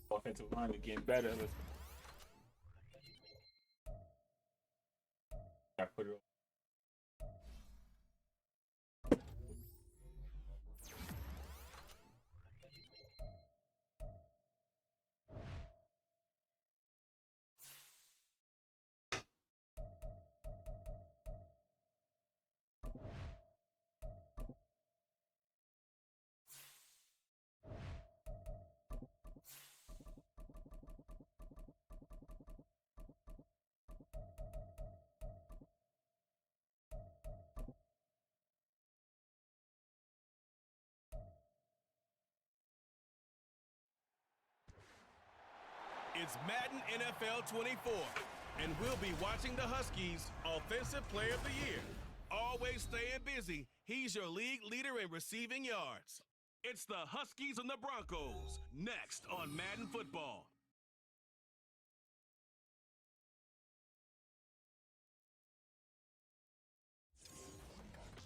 Offensive line is getting better. I put it. It's Madden NFL 24, and we'll be watching the Huskies Offensive Player of the Year. Always staying busy, he's your league leader in receiving yards. It's the Huskies and the Broncos, next on Madden Football.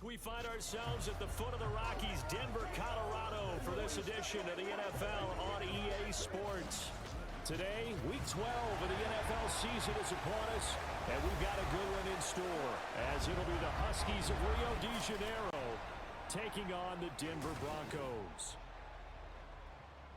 We find ourselves at the foot of the Rockies, Denver, Colorado, for this edition of the NFL on EA Sports. Today, Week 12 of the NFL season is upon us, and we've got a good one in store, as it'll be the Huskies of Rio de Janeiro taking on the Denver Broncos.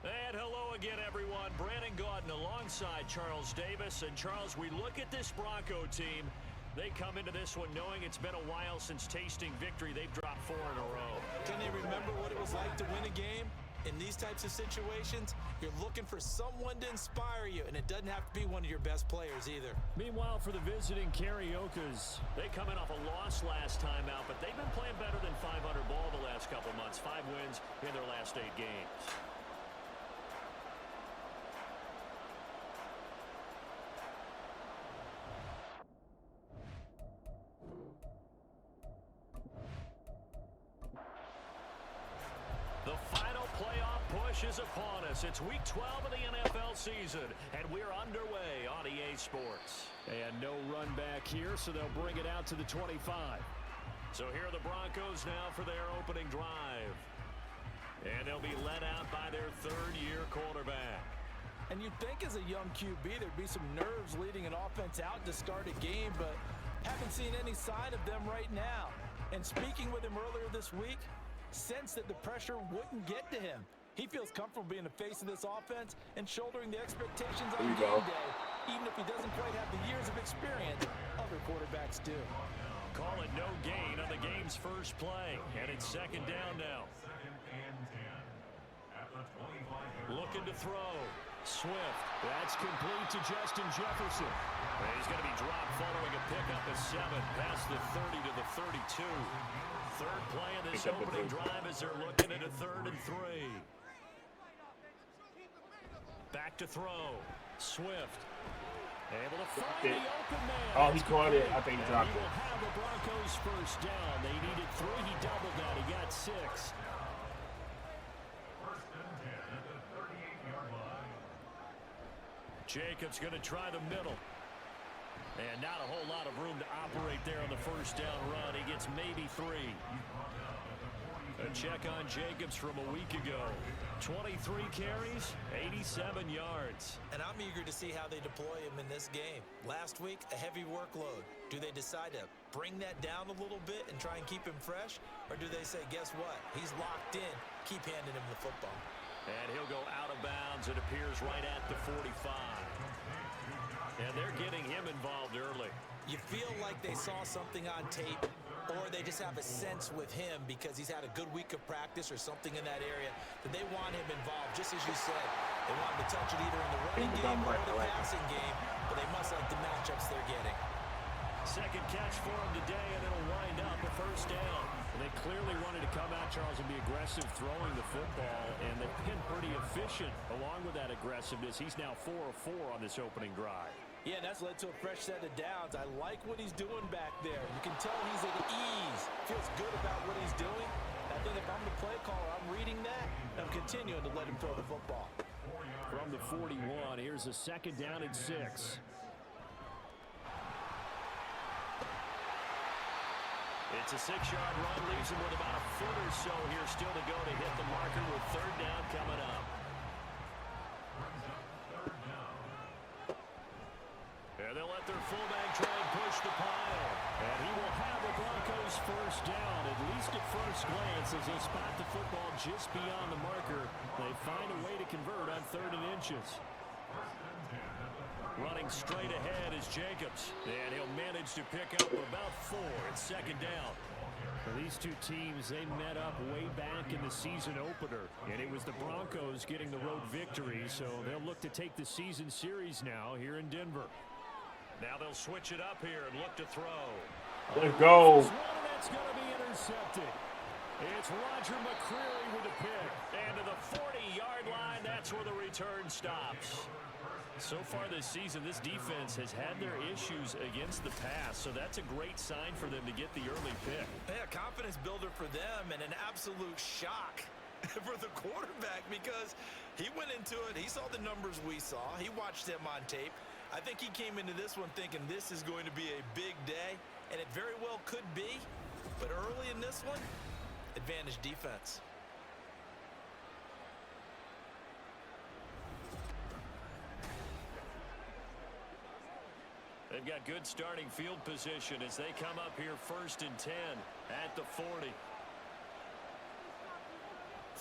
And hello again, everyone. Brandon Gaudin alongside Charles Davis. And Charles, we look at this Bronco team. They come into this one knowing it's been a while since tasting victory. They've dropped 4 in a row. Can you remember what it was like to win a game? In these types of situations, you're looking for someone to inspire you, and it doesn't have to be one of your best players either. Meanwhile, for the visiting Cariocas, they come in off a loss last time out, but they've been playing better than 500 ball the last couple months. 5 wins in their last 8 games. The final playoff push is upon us. It's Week 12 of the NFL season, and we're underway on EA Sports. And no run back here, so they'll bring it out to the 25. So here are the Broncos now for their opening drive. And they'll be led out by their third-year quarterback. And you'd think as a young QB there'd be some nerves leading an offense out to start a game, but haven't seen any sign of them right now. And speaking with him earlier this week, sensed that the pressure wouldn't get to him. He feels comfortable being the face of this offense and shouldering the expectations on game day, even if he doesn't quite have the years of experience other quarterbacks do. Call it no gain on the game's first play, and it's second down now. Looking to throw. Swift. That's complete to Justin Jefferson. And he's going to be dropped following a pickup of 7 past the 30 to the 32. Third play of this opening drive as they're looking at a 3rd and 3. Back to throw. Swift. Able to find the open man. Oh, he caught it. I think he dropped it. He will have the Broncos first down. They needed 3. He doubled that. He got 6. Jacobs going to try the middle. And not a whole lot of room to operate there on the first down run. He gets maybe 3. A check on Jacobs from a week ago. 23 carries, 87 yards. And I'm eager to see how they deploy him in this game. Last week, a heavy workload. Do they decide to bring that down a little bit and try and keep him fresh? Or do they say, guess what? He's locked in. Keep handing him the football. And he'll go out of bounds. It appears right at the 45. And they're getting him involved early. You feel like they saw something on tape, or they just have a sense with him because he's had a good week of practice or something in that area that they want him involved, just as you said. They want him to touch it either in the running game or the passing game, but they must like the matchups they're getting. Second catch for him today, and it'll wind up a first down. And they clearly wanted to come out, Charles, and be aggressive throwing the football, and they've been pretty efficient along with that aggressiveness. He's now 4 of 4 on this opening drive. Yeah, and that's led to a fresh set of downs. I like what he's doing back there. You can tell he's at ease. Feels good about what he's doing. I think if I'm the play caller, I'm reading that, and I'm continuing to let him throw the football. From the 41, here's a second down and 6. It's a 6-yard run, leaves him with about a foot or so here still to go to hit the marker with third down coming up. And they'll let their fullback try and push the pile. And he will have the Broncos first down, at least at first glance, as they spot the football just beyond the marker. They find a way to convert on 3rd and inches. Running straight ahead is Jacobs. And he'll manage to pick up about 4 at 2nd down. For these two teams, they met up way back in the season opener, and it was the Broncos getting the road victory, so they'll look to take the season series now here in Denver. Now they'll switch it up here and look to throw. Let's go. That's going to be intercepted. It's Roger McCreary with a pick, and to the 40-yard line, that's where the return stops. So far this season, this defense has had their issues against the pass, so that's a great sign for them to get the early pick. Yeah, confidence builder for them and an absolute shock for the quarterback because he went into it. He saw the numbers we saw. He watched them on tape. I think he came into this one thinking this is going to be a big day, and it very well could be. But early in this one, advantage defense. They've got good starting field position as they come up here 1st and 10 at the 40.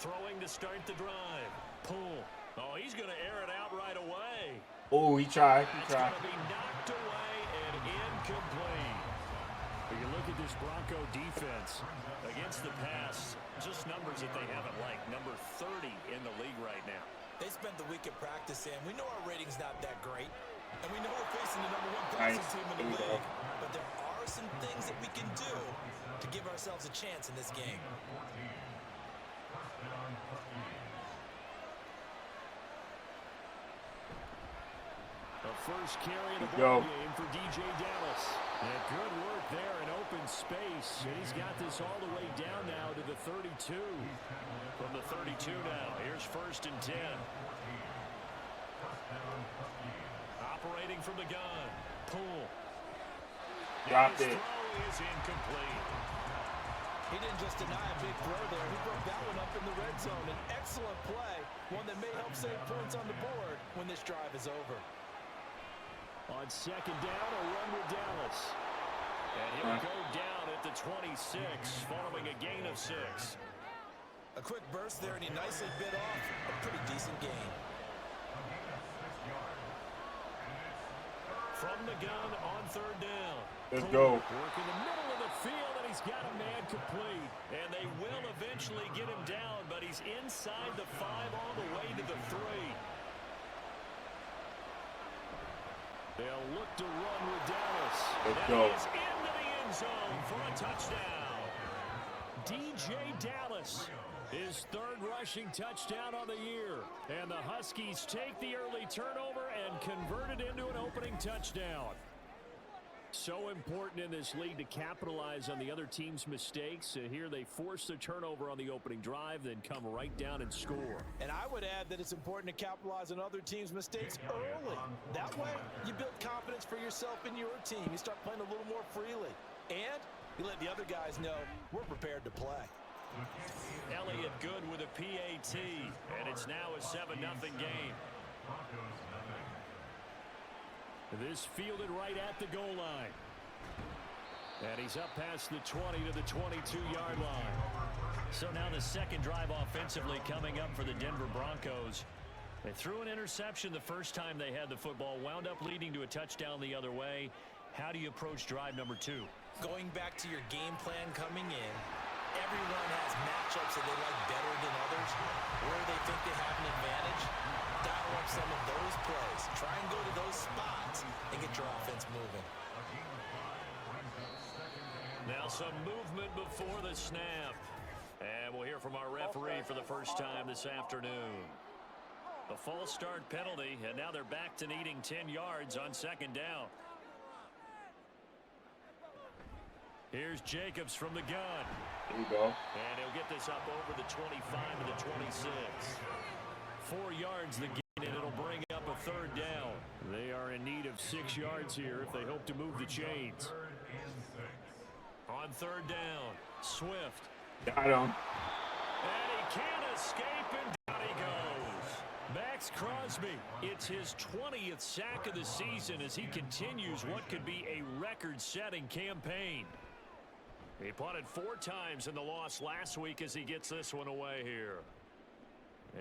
Throwing to start the drive. Pull. Oh, he's going to air it out right away. Oh, he tried. It's going to be knocked away and incomplete. When you look at this Bronco defense against the pass, just numbers that they haven't liked. Number 30 in the league right now. They spent the week at practice, and we know our rating's not that great. And we know we're facing the number 1 passing team in the league. But there are some things that we can do to give ourselves a chance in this game. The first carry of the ball game for DJ Dallas. And good work there in open space. And he's got this all the way down now to the 32. From the 32 now, here's 1st and 10. Operating from the gun. Pull. Dropped it. Throw is incomplete. He didn't just deny a big throw there. He broke that one up in the red zone. An excellent play. One that may help save points on the board when this drive is over. On 2nd down, a run with Dallas. And he'll go down at the 26, following a gain of 6. A quick burst there, and he nicely bit off a pretty decent gain. From the gun on 3rd down. Let's go. Work in the middle of the field, and he's got a man complete. And they will eventually get him down, but he's inside the 5 all the way to the 3. They'll look to run with Dallas. Let's go. He's into the end zone for a touchdown. DJ Dallas, his 3rd rushing touchdown on the year. And the Huskies take the early turnover and convert it into an opening touchdown. So important in this league to capitalize on the other team's mistakes. Here they force the turnover on the opening drive, then come right down and score. And I would add that it's important to capitalize on other teams' mistakes early. That way, you build confidence for yourself and your team. You start playing a little more freely. And you let the other guys know we're prepared to play. Elliott good with a PAT, and it's now a 7-0 game. This fielded right at the goal line. And he's up past the 20 to the 22-yard line. So now the 2nd drive offensively coming up for the Denver Broncos. They threw an interception the first time they had the football, wound up leading to a touchdown the other way. How do you approach drive number 2? Going back to your game plan coming in, everyone has matchups that they like better than others, where they think they have an advantage. Dial up some of those plays. Try and go to those spots and get your offense moving. Now some movement before the snap. And we'll hear from our referee for the first time this afternoon. A false start penalty, and now they're back to needing 10 yards on 2nd down. Here's Jacobs from the gun. There you go. And he'll get this up over the 25 to the 26. 4 yards the gain, and it'll bring up a 3rd down. They are in need of 6 yards here if they hope to move the chains. On 3rd down, Swift. Got him. And he can't escape, and down he goes. Back Maxx Crosby. It's his 20th sack of the season as he continues what could be a record-setting campaign. He punted 4 times in the loss last week as he gets this one away here.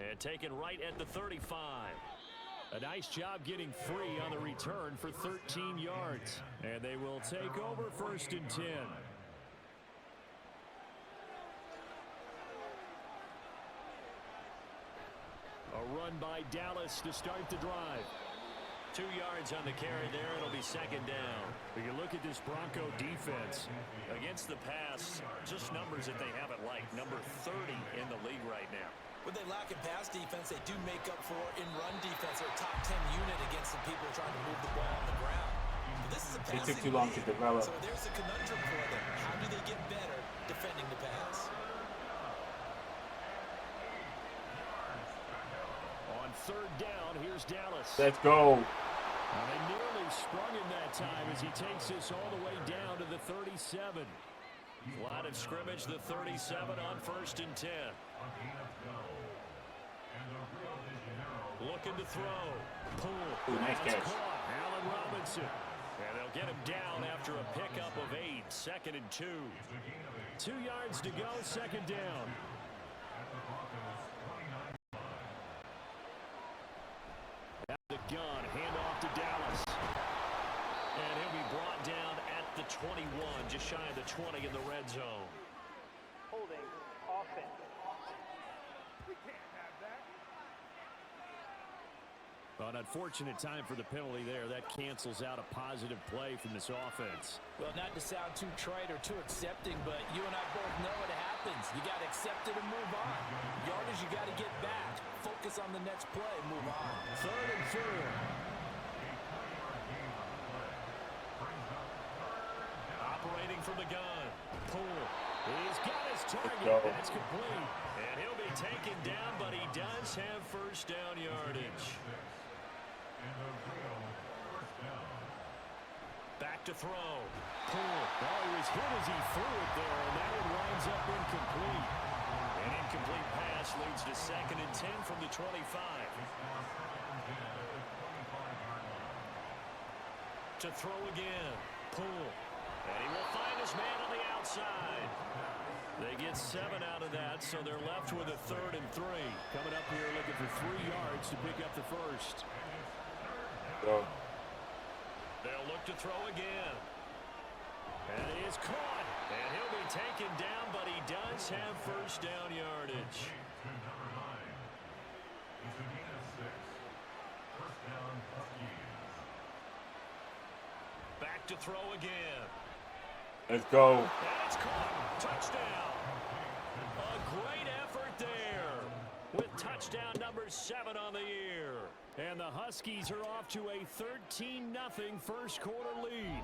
And taken right at the 35. A nice job getting free on the return for 13 yards. And they will take over 1st and 10. A run by Dallas to start the drive. 2 yards on the carry there. It'll be 2nd down. But you look at this Bronco defense. Against the pass, just numbers that they haven't liked. Number 30 in the league right now. What they lack in pass defense, they do make up for in run defense. They're a top 10 unit against the people trying to move the ball on the ground. But this is a passing It took too long to develop. So there's a conundrum for them. How do they get better defending the pass? On 3rd down, here's Dallas. Let's go. They nearly sprung him that time as he takes this all the way down to the 37. Line of scrimmage, the 37 on 1st and 10. Looking to throw. Pull. Ooh, nice catch. Allen Robinson. And they'll get him down after a pickup of 8. 2nd and 2. 2 yards to go, 2nd down. At the gun, handoff to Dallas. And he'll be brought down at the 21, just shy of the 20 in the red zone. Holding offense. An unfortunate time for the penalty there. That cancels out a positive play from this offense. Well, not to sound too trite or too accepting, but you and I both know it happens. You got to accept it and move on. Yardage, you got to get back. Focus on the next play. Move on. 3rd and 4. Operating from the gun. Pull. He's got his target. That's complete. And he'll be taken down, but he does have 1st down yardage. Back to throw. Pull. Oh, he was hit as he threw it there, and that one winds up incomplete. An incomplete pass leads to 2nd and 10 from the 25. To throw again. Pull. And he will find his man on the outside. They get 7 out of that, so they're left with a 3rd and 3. Coming up here looking for 3 yards to pick up the 1st. Go. They'll look to throw again. And he is caught. And he'll be taken down, but he does have 1st down yardage. Back to throw again. Let's go. And it's caught. Touchdown. A great effort there with touchdown number 7 on the year. And the Huskies are off to a 13-0 first quarter lead.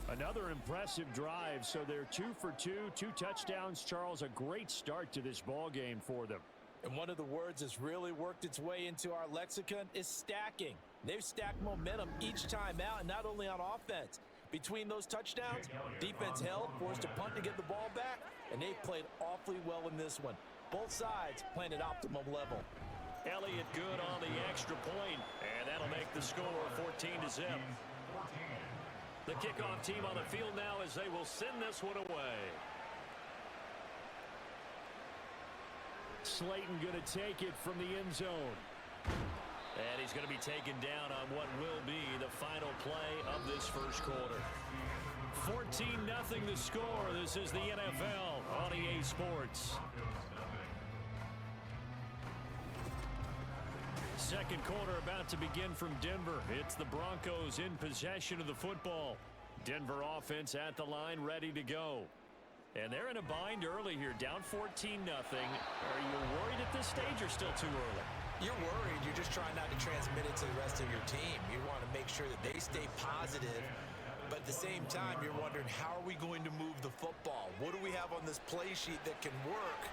Another impressive drive, so they're 2 for 2, 2 touchdowns. Charles, a great start to this ball game for them. And one of the words that's really worked its way into our lexicon is stacking. They've stacked momentum each time out, and not only on offense. Between those touchdowns, defense held, forced a punt to get the ball back, and they played awfully well in this one. Both sides playing at optimum level. Elliott good on the extra point, and that'll make the score 14-0. The kickoff team on the field now as they will send this one away. Slayton going to take it from the end zone. And he's going to be taken down on what will be the final play of this first quarter. 14-0 the score. This is the NFL on EA Sports. Second quarter about to begin from Denver. It's the Broncos in possession of the football. Denver offense at the line, ready to go. And they're in a bind early here, down 14-0. Are you worried at this stage or still too early? You're worried. You're just trying not to transmit it to the rest of your team. You want to make sure that they stay positive. But at the same time, you're wondering, how are we going to move the football? What do we have on this play sheet that can work?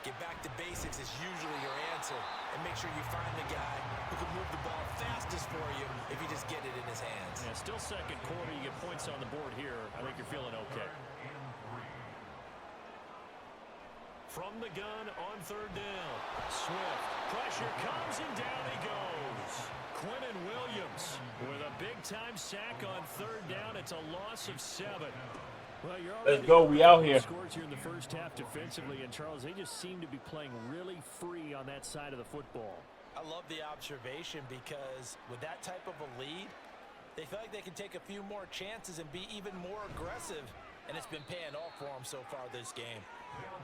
Get back to basics is usually your answer. And make sure you find the guy who can move the ball fastest for you if you just get it in his hands. Yeah, still second quarter. You get points on the board here. I think you're feeling okay. From the gun on third down. Swift. Pressure comes and down he goes. Quinnen Williams with a big-time sack on third down. It's a loss of 7. Well, Let's go. We out here. Scores here in the first half defensively, and Charles, they just seem to be playing really free on that side of the football. I love the observation because with that type of a lead, they feel like they can take a few more chances and be even more aggressive, and it's been paying off for them so far this game.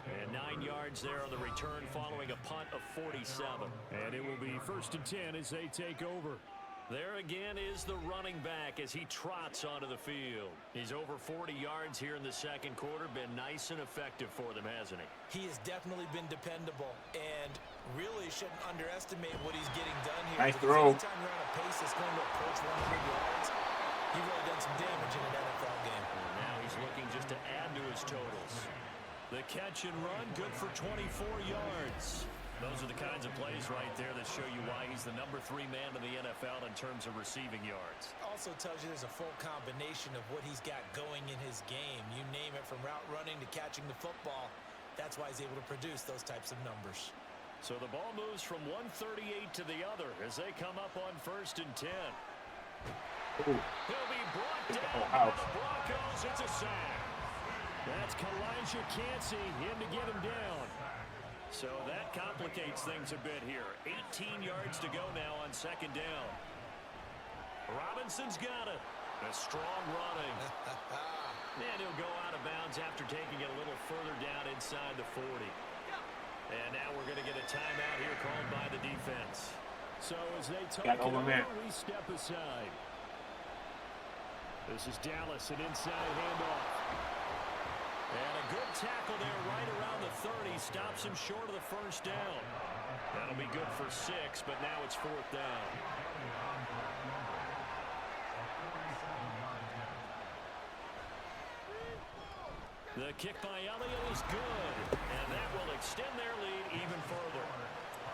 And 9 yards there on the return following a punt of 47. And it will be 1st and 10 as they take over. There again is the running back as he trots onto the field. He's over 40 yards here in the second quarter. Been nice and effective for them, hasn't he? He has definitely been dependable and really shouldn't underestimate what he's getting done here. Nice throw. Anytime you're on a pace that's going to approach 100 yards, you've really done some damage in an NFL game. And now he's looking just to add to his totals. The catch and run, good for 24 yards. Those are the kinds of plays right there that show you why he's the number 3 man in the NFL in terms of receiving yards. Also tells you there's a full combination of what he's got going in his game. You name it, from route running to catching the football. That's why he's able to produce those types of numbers. So the ball moves from 138 to the other as they come up on 1st and 10. Ooh. He'll be brought down by Oh, ouch. the Broncos. It's a sack. That's Kalijah Cansey in to get him down. So that complicates things a bit here. 18 yards to go now on 2nd down. Robinson's got it. A strong running. And he'll go out of bounds after taking it a little further down inside the 40. And now we're going to get a timeout here called by the defense. So as they talk it over, we step aside. This is Dallas, an inside handoff. And a good tackle there right around the 30. Stops him short of the 1st down. That'll be good for 6, but now it's 4th down. The kick by Elliott is good. And that will extend their lead even further.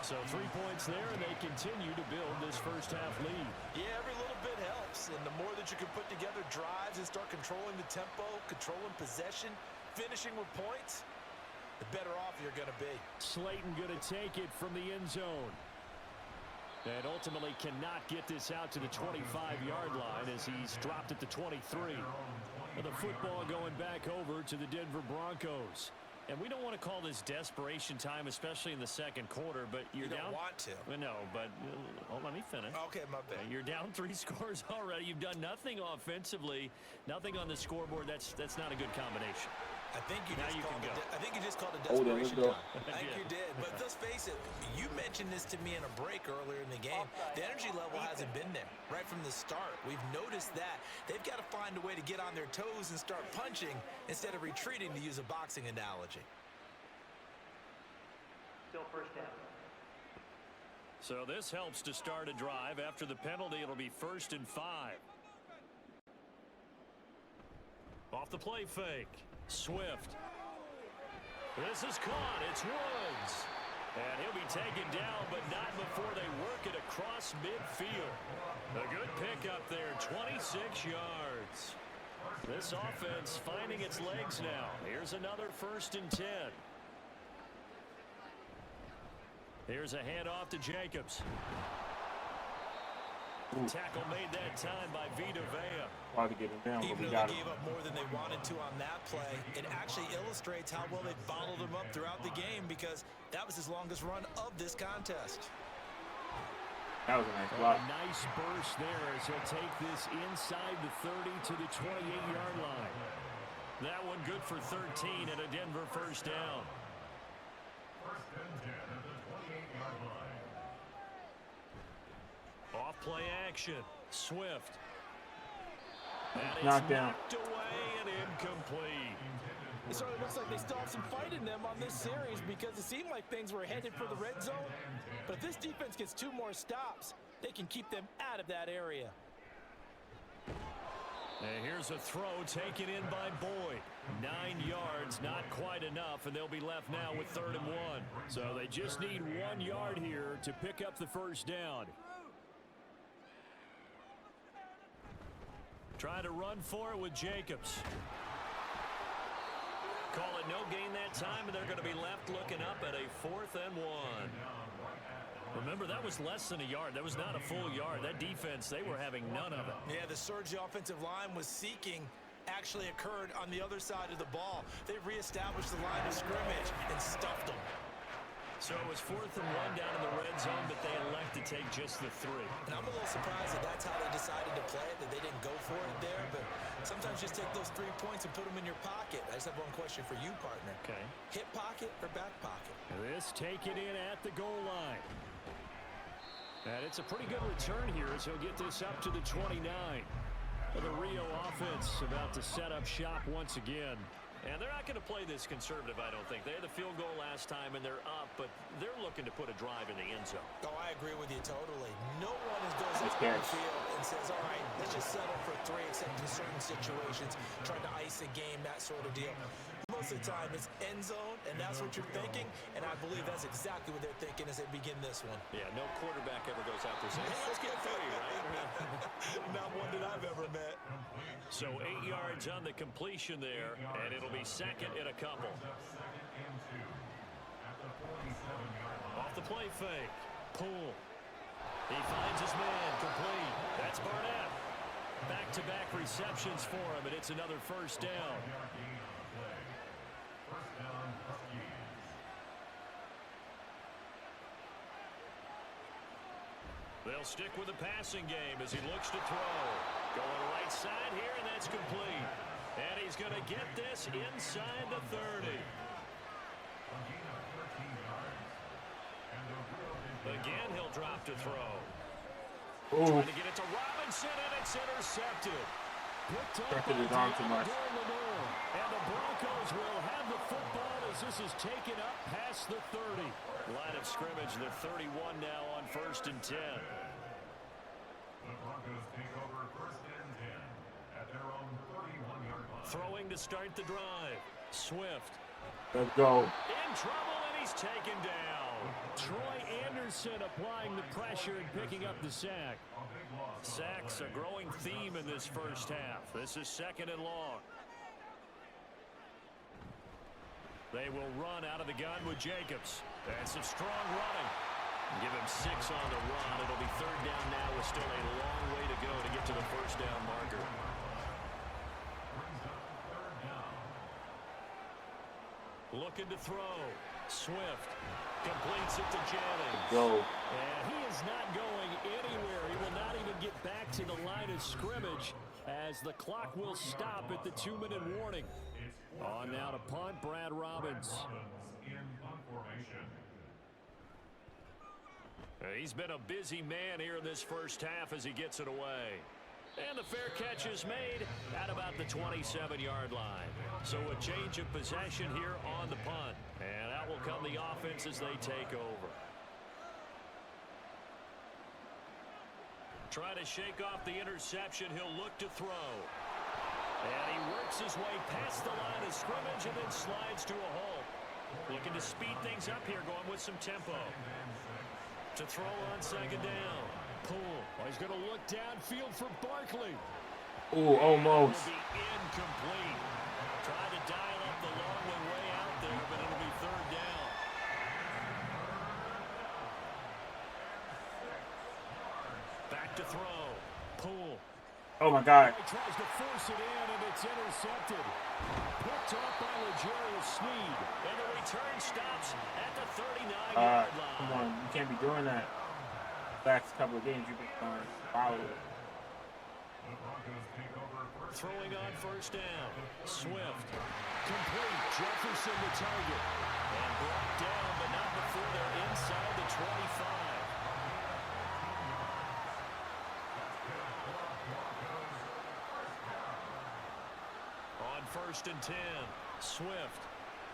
So 3 points there, and they continue to build this first half lead. Yeah, every little bit helps. And the more that you can put together drives and start controlling the tempo, controlling possession, finishing with points, the better off you're going to be. Slayton going to take it from the end zone. And ultimately cannot get this out to the 25-yard line as he's dropped at the 23. And the football going back over to the Denver Broncos. And we don't want to call this desperation time, especially in the second quarter, but you're down. You don't want to. No, but let me finish. Okay, my bad. You're down 3 scores already. You've done nothing offensively, nothing on the scoreboard. That's not a good combination. I think you Now just you called can it. go. I think you just called it Oh, there we desperation go. time. I think you did. But let's face it, you mentioned this to me in a break earlier in the game. The energy level hasn't been there right from the start. We've noticed that. They've got to find a way to get on their toes and start punching instead of retreating, to use a boxing analogy. Still 1st down. So this helps to start a drive. After the penalty, it'll be 1st and 5. Off the play fake. Swift. This is caught. It's Woods. And he'll be taken down, but not before they work it across midfield. A good pickup there, 26 yards. This offense finding its legs now. Here's another 1st and 10. Here's a handoff to Jacobs. Tackle made that time by Vita Vea. Tried to get him down, but Even we though got they him. gave up more than they wanted to on that play, it actually illustrates how well they bottled them up throughout the game, because that was his longest run of this contest. That was a nice block. A nice burst there as he'll take this inside the 30 to the 28-yard line. That one good for 13 and a Denver 1st down. Off play action. Swift. And it's Knocked down. knocked away and incomplete. It certainly looks like they still have some fight in them on this series, because it seemed like things were headed for the red zone. But if this defense gets 2 more stops, they can keep them out of that area. And here's a throw taken in by Boyd. 9 yards, not quite enough, and they'll be left now with 3rd and 1. So they just need 1 yard here to pick up the 1st down. Try to run for it with Jacobs. call it no gain that time, and they're going to be left looking up at a 4th and 1. Remember, that was less than a yard. That was not a full yard. That defense, they were having none of it. Yeah, the surge the offensive line was seeking actually occurred on the other side of the ball. They reestablished the line of scrimmage and stuffed them. So it was 4th and 1 down in the red zone, but they elect to take just the 3. And I'm a little surprised that that's how they decided to play it, that they didn't go for it there. But sometimes just take those 3 points and put them in your pocket. I just have one question for you, partner. Okay. Hip pocket or back pocket? This taken in at the goal line. And it's a pretty good return here as he'll get this up to the 29. The Rio offense about to set up shop once again. And they're not going to play this conservative, I don't think. They had the field goal last time, and they're up, but they're looking to put a drive in the end zone. Oh, I agree with you totally. No one goes out on the field and says, all right, let's just settle for 3, except in certain situations, trying to ice a game, that sort of deal. Most of the time, it's end zone, and that's what you're thinking, and I believe that's exactly what they're thinking as they begin this one. Yeah, no quarterback ever goes out there saying, hey, let's get 3, right? Not one that I've ever met. So 8 yards on the completion there, and it'll be 2nd and a couple. Off the play fake. Poole. He finds his man, complete. That's Barnett. Back-to-back receptions for him, and it's another 1st down. They'll stick with the passing game as he looks to throw. Going right side here, and that's complete. And he's going to get this inside the 30. Again, he'll drop to throw. Ooh. Trying to get it to Robinson, and it's intercepted. Picked up by Deommodore Lenoir. And the Broncos will have the football as this is taken up past the 30. Line of scrimmage, the 31 now on 1st and 10. The Broncos take over 1st and 10 at their own 31-yard line. Throwing to start the drive. Swift. Let's go. In trouble, and he's taken down. Troy Anderson applying the pressure and picking up the sack. Sacks a growing theme in this first half. This is 2nd and long. They will run out of the gun with Jacobs. And some strong running. Give him 6 on the run. It'll be 3rd down now with still a long way to go to get to the 1st down marker. Looking to throw. Swift completes it to Jennings. Go. And he is not going anywhere. He will not even get back to the line of scrimmage as the clock will stop at the 2-minute warning. On now to punt, Brad Robbins. He's been a busy man here in this first half as he gets it away. And the fair catch is made at about the 27-yard line. So a change of possession here on the punt. And out will come the offense as they take over. Try to shake off the interception. He'll look to throw. And he works his way past the line of scrimmage and then slides to a halt. Looking to speed things up here, going with some tempo. To throw on 2nd down. Poole. Oh, he's going to look downfield for Barkley. Ooh, almost. Will be incomplete. Trying to dial up the long way out there, but it'll be 3rd down. Back to throw. Poole. Oh my God. He tries to force it in, and it's intercepted. Picked up by L'Jarius Sneed. And the return stops at the 39-yard line. Come on, you can't be doing that. Last couple of games, you've been fouled. Throwing on 1st down. Swift. Complete. Jefferson the target. And brought down, but not before they're inside the 25. On 1st and 10. Swift.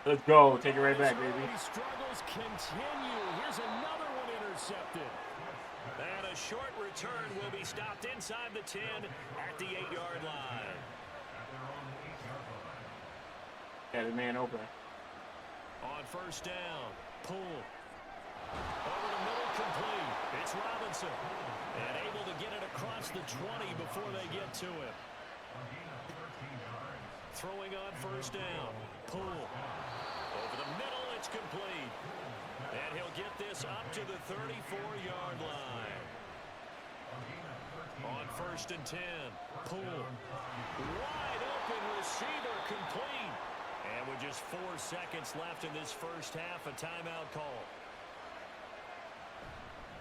Let's go. Take it right back, baby. Struggles continue. Here's another one intercepted. And a short return will be stopped inside the 10 at the 8-yard line. Yeah, the man open. On 1st down, Poole. Over the middle, complete. It's Robinson. And able to get it across the 20 before they get to him. Throwing on first down. Pull. Over the middle, it's complete. And he'll get this up to the 34-yard line. On first and 10. Pull. Wide open receiver complete. And with just 4 seconds left in this first half, a timeout call.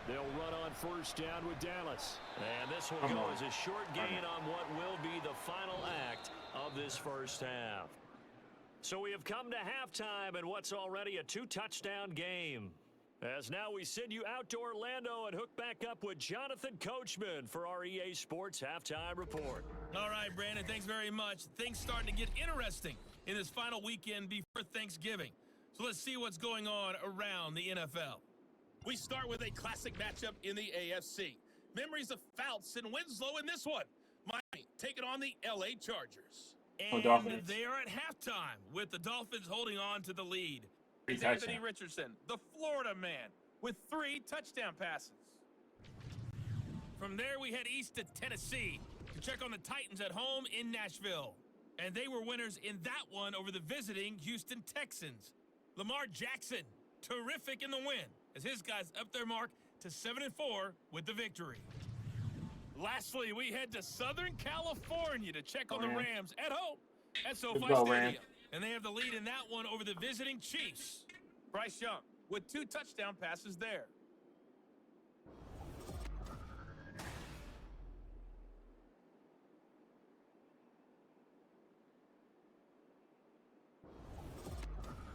They'll run on first down with Dallas. And this will go as a short gain on what will be the final act of this first half. So we have come to halftime in what's already a 2-touchdown game. As now we send you out to Orlando and hook back up with Jonathan Coachman for our EA Sports Halftime Report. All right, Brandon, thanks very much. Things starting to get interesting in this final weekend before Thanksgiving. So let's see what's going on around the NFL. We start with a classic matchup in the AFC. Memories of Fouts and Winslow in this one. Miami taking on the LA Chargers. And they are at halftime with the Dolphins holding on to the lead. It's Anthony Richardson, the Florida man, with 3 touchdown passes. From there, we head east to Tennessee to check on the Titans at home in Nashville. And they were winners in that one over the visiting Houston Texans. Lamar Jackson, terrific in the win, as his guys up their mark to 7-4 with the victory. Lastly, we head to Southern California to check on the Rams at home at SoFi Stadium. And they have the lead in that one over the visiting Chiefs. Bryce Young with 2 touchdown passes there.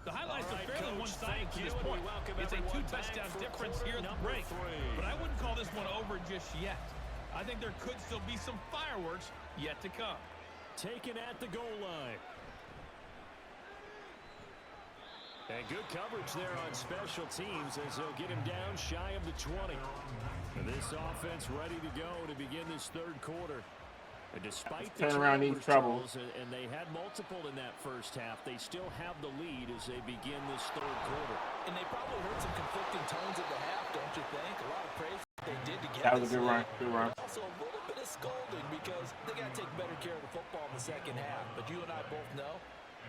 The highlights are fairly one-sided to this point. It's a 2-touchdown difference here at the break. But I wouldn't call this one over just yet. I think there could still be some fireworks yet to come. Taken at the goal line. And good coverage there on special teams as they'll get him down shy of the 20. And this offense ready to go to begin this third quarter. And despite the troubles, and they had multiple in that first half, they still have the lead as they begin this third quarter. And they probably heard some conflicting tones at the half, don't you think? A lot of praise they did to get that was a good run. Good run. Also a little bit of scolding because they got to take better care of the football in the second half. But you and I both know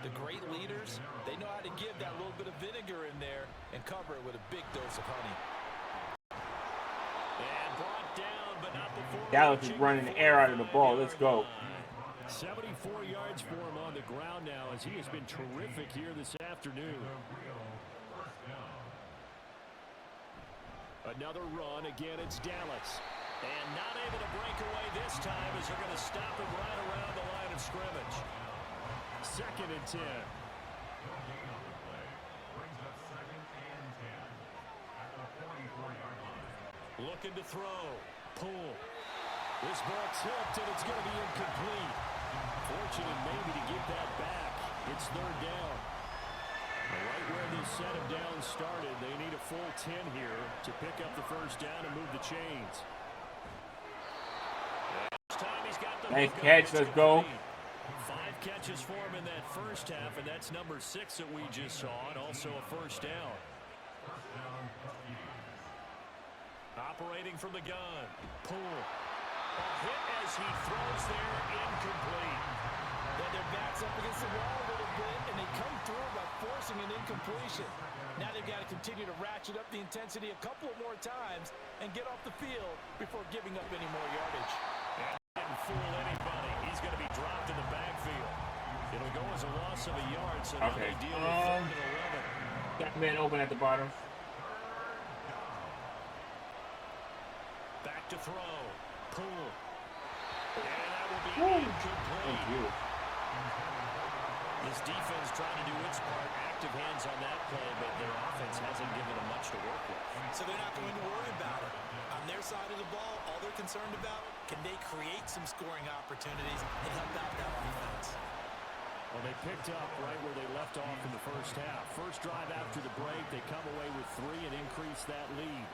the great leaders, they know how to give that little bit of vinegar in there and cover it with a big dose of honey. And brought down, but not before. Dallas is running the air out of the ball. Let's go. 74 yards for him on the ground now as he has been terrific here this afternoon. Another run. Again, it's Dallas. And not able to break away this time as they're going to stop him right around the line of scrimmage. 2nd and 10. Looking to throw. Pull. This ball tipped, and it's going to be incomplete. Fortunate maybe to get that back. It's 3rd down. Right where this set of downs started, they need a full 10 here to pick up the first down and move the chains. This time he's got the nice catch. Let's go. 5 catches for him in that first half, and that's number 6 that we just saw, and also a first down. Operating from the gun. Pull. A hit as he throws there, incomplete. Yeah, their back's up against the wall a little bit, and they come through by forcing an incompletion. Now they've got to continue to ratchet up the intensity a couple more times and get off the field before giving up any more yardage. And didn't fool anybody. He's going to be dropped in the backfield. It'll go as a loss of a yard, so now they deal with 3rd and 11. Got man open at the bottom. Back to throw. Pull. And that will be incomplete. Thank you. This defense trying to do its part. Active hands on that play, but their offense hasn't given them much to work with. So they're not going to worry about it. On their side of the ball, all they're concerned about, can they create some scoring opportunities and help out that offense? Well, they picked up right where they left off in the first half. First drive after the break, they come away with 3 and increase that lead.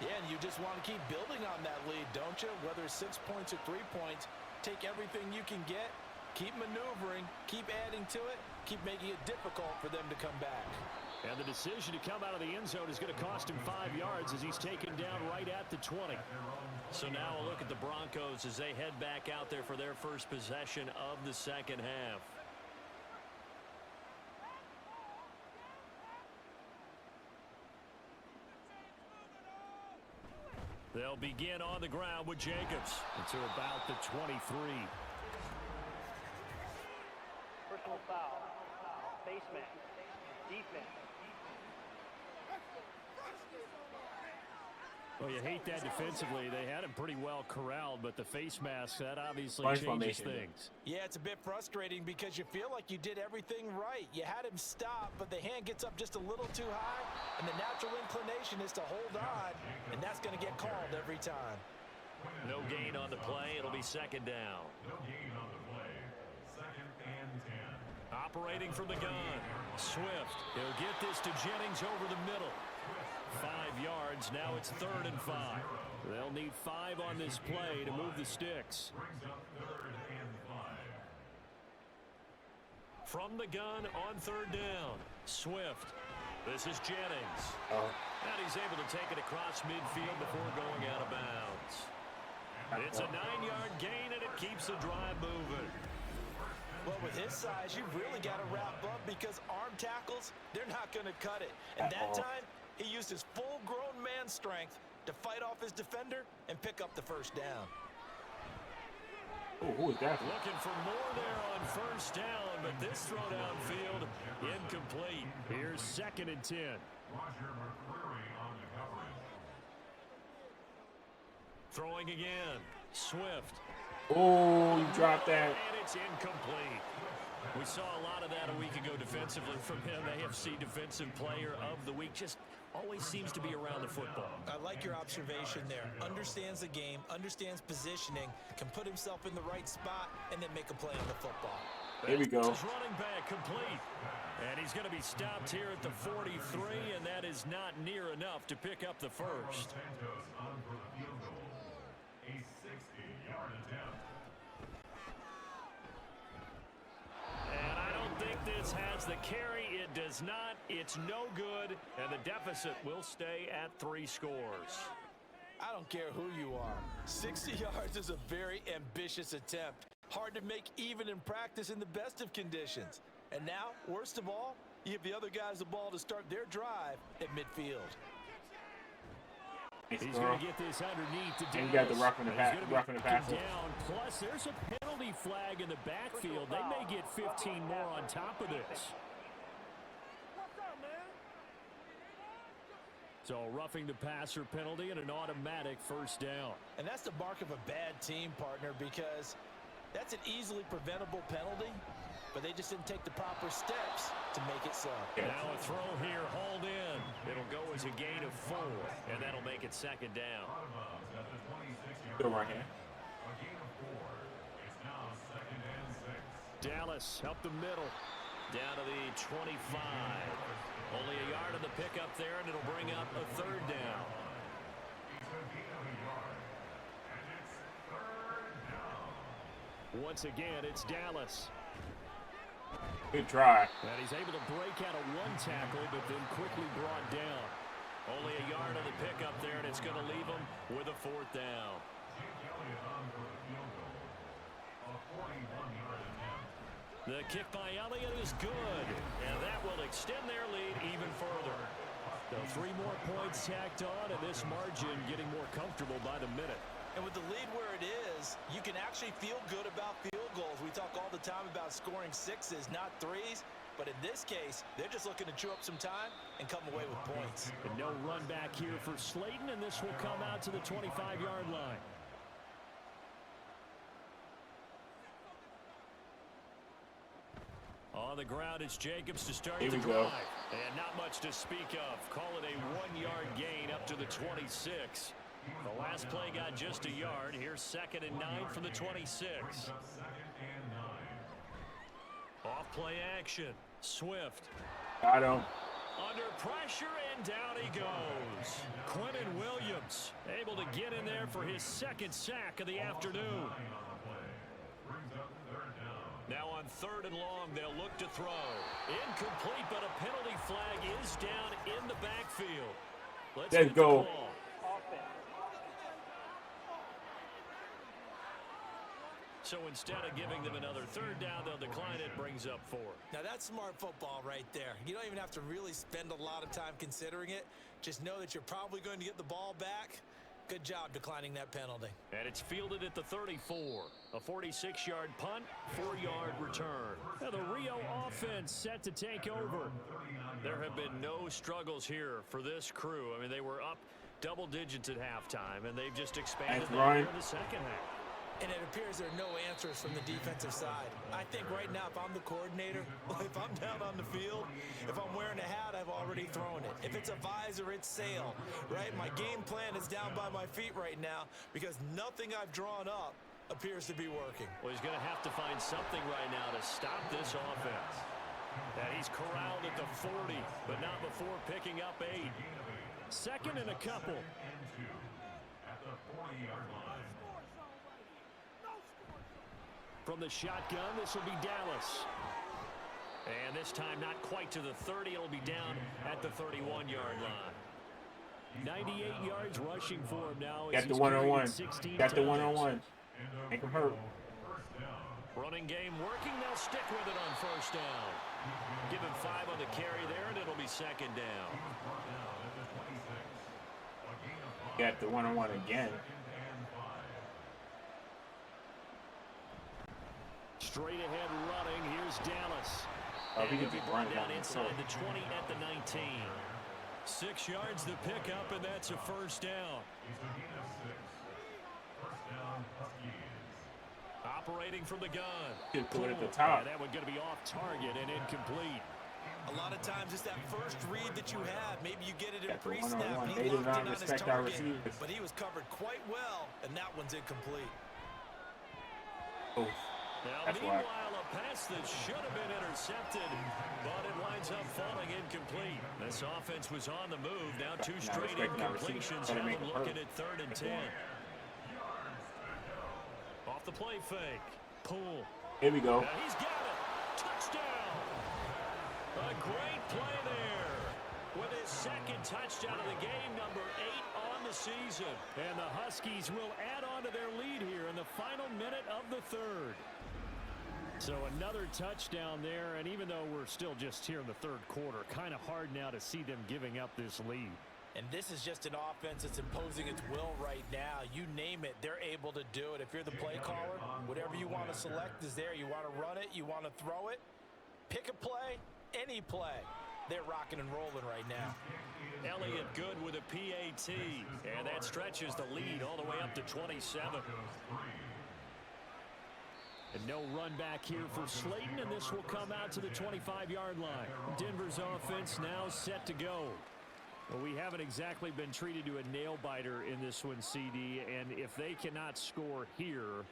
Yeah, and you just want to keep building on that lead, don't you? Whether it's 6 points or 3 points, take everything you can get, keep maneuvering, keep adding to it, keep making it difficult for them to come back. And the decision to come out of the end zone is going to cost him 5 yards as he's taken down right at the 20. So now a look at the Broncos as they head back out there for their first possession of the second half. They'll begin on the ground with Jacobs until about the 23. Personal foul. Face mask. Defense. Well, you hate that defensively. They had him pretty well corralled, but the face mask, that obviously Nice changes formation. things. Yeah, it's a bit frustrating because you feel like you did everything right. You had him stop, but the hand gets up just a little too high, and the natural inclination is to hold on, and that's going to get called every time. No gain on the play. It'll be second down. No gain on the play. Second and 10. Operating from the gun. Swift. He'll get this to Jennings over the middle. 5 yards. Now it's 3rd and 5. They'll need 5 on this play to move the sticks. Brings up 3rd and 5. From the gun on 3rd down. Swift. This is Jennings. And he's able to take it across midfield before going out of bounds. It's a 9-yard gain, and it keeps the drive moving. Well, with his size, you've really got to wrap up because arm tackles, they're not going to cut it. And that time, he used his full-grown man strength to fight off his defender and pick up the first down. Oh, who is that? Looking for more there on 1st down, but this throw downfield incomplete. Here's 2nd and 10. Roger McCreary on the coverage. Throwing again. Swift. Oh, you dropped that. And it's incomplete. We saw a lot of that a week ago defensively from him. AFC Defensive Player of the Week. Just always seems to be around the football. I like your observation there. Understands the game, understands positioning, can put himself in the right spot, and then make a play on the football. There we go. His running back complete. And he's going to be stopped here at the 43, and that is not near enough to pick up the first. Santos on for the field goal. A 60-yard attempt. And I don't think this has the carry. It does not. It's no good. And the deficit will stay at 3 scores. I don't care who you are. 60 yards is a very ambitious attempt. Hard to make even in practice in the best of conditions. And now, worst of all, you give the other guys the ball to start their drive at midfield. He's going to get this underneath to And you got the roughing the passer. down. Plus, there's a penalty flag in the backfield. They may get 15 more on top of this. So roughing the passer penalty and an automatic 1st down. And that's the mark of a bad team, partner, because that's an easily preventable penalty, but they just didn't take the proper steps to make it so. Now a throw here, hauled in. It'll go as a gain of 4, and that'll make it 2nd down. Still right here. A gain of 4. It's now 2nd and 6. Dallas up the middle, down to the 25. Only a yard on the pickup there, and it'll bring up a 3rd down. It's a gain of a yard. And it's 3rd down. Once again, it's Dallas. Good try. And he's able to break out of 1 tackle, but then quickly brought down. Only a yard on the pickup there, and it's going to leave him with a 4th down. Jake Elliott on for the field goal. A 41-yard attempt. The kick by Elliott is good, and that will extend their lead even further. So 3 more points tacked on, and this margin getting more comfortable by the minute. And with the lead where it is, you can actually feel good about field goals. We talk all the time about scoring 6s, not 3s. But in this case, they're just looking to chew up some time and come away with points. And no run back here for Slayton, and this will come out to the 25-yard line. On the ground, it's Jacobs to start the drive. And not much to speak of. Call it a 1-yard gain up to the 26. The last play got just a yard. Here's 2nd and 9 from the 26. Off play action. Swift. Got him. Under pressure, and down he goes. Quentin Williams able to get in there for his 2nd sack of the afternoon. Now on 3rd and long, they'll look to throw. Incomplete, but a penalty flag is down in the backfield. Let's go. So instead of giving them another 3rd down, they'll decline it, brings up 4. Now that's smart football right there. You don't even have to really spend a lot of time considering it. Just know that you're probably going to get the ball back, Good job declining that penalty. And it's fielded at the 34. A 46-yard punt, 4-yard return. Now the Rio offense set to take over. There have been no struggles here for this crew. I mean, they were up double digits at halftime, and they've just expanded that in the second half. And it appears there are no answers from the defensive side. I think right now, if I'm the coordinator, if I'm down on the field, if I'm wearing a hat, I've already thrown it. If it's a visor, it's sail, right? My game plan is down by my feet right now because nothing I've drawn up appears to be working. Well, he's going to have to find something right now to stop this offense. And he's corralled at the 40, but not before picking up 8. Second and a couple. At the 40-yard line. From the shotgun, this will be Dallas. And this time not quite to the 30. It'll be down at the 31-yard line. 98 yards rushing for him now. Got the one-on-one. Got the one-on-one. Make him hurt. Running game working. They'll stick with it on first down. Give him 5 on the carry there, and it'll be second down. Got the one-on-one again. Straight ahead running. Here's Dallas. Oh, and he'll be brought down inside the 20 at the 19. 6 yards to pick up, and that's a first down. Operating from the gun. Good put it at the top. And that one going to be off target and incomplete. A lot of times it's that first read that you have. Maybe you get it in pre-snap. They do not respect our receivers. But he was covered quite well, and that one's incomplete. Oh. Now, meanwhile, a pass that should have been intercepted, but it winds up falling incomplete. This offense was on the move. Now 2 straight incompletions. Have them looking at 3rd and 10. Off the play fake. Pull. Here we go. Now he's got it. Touchdown. A great play there. With his second touchdown of the game, number 8 on the season. And the Huskies will add on to their lead here in the final minute of the 3rd. So another touchdown there, and even though we're still just here in the 3rd quarter, kind of hard now to see them giving up this lead. And this is just an offense that's imposing its will right now. You name it, they're able to do it. If you're the play caller, whatever you want to select is there. You want to run it, you want to throw it, pick a play, any play. They're rocking and rolling right now. Elliott good with a PAT, and that stretches the lead all the way up to 27. And no run back here for Slayton, and this will come out to the 25-yard line. Denver's offense now set to go. Well, we haven't exactly been treated to a nail-biter in this one, CD, and if they cannot score here,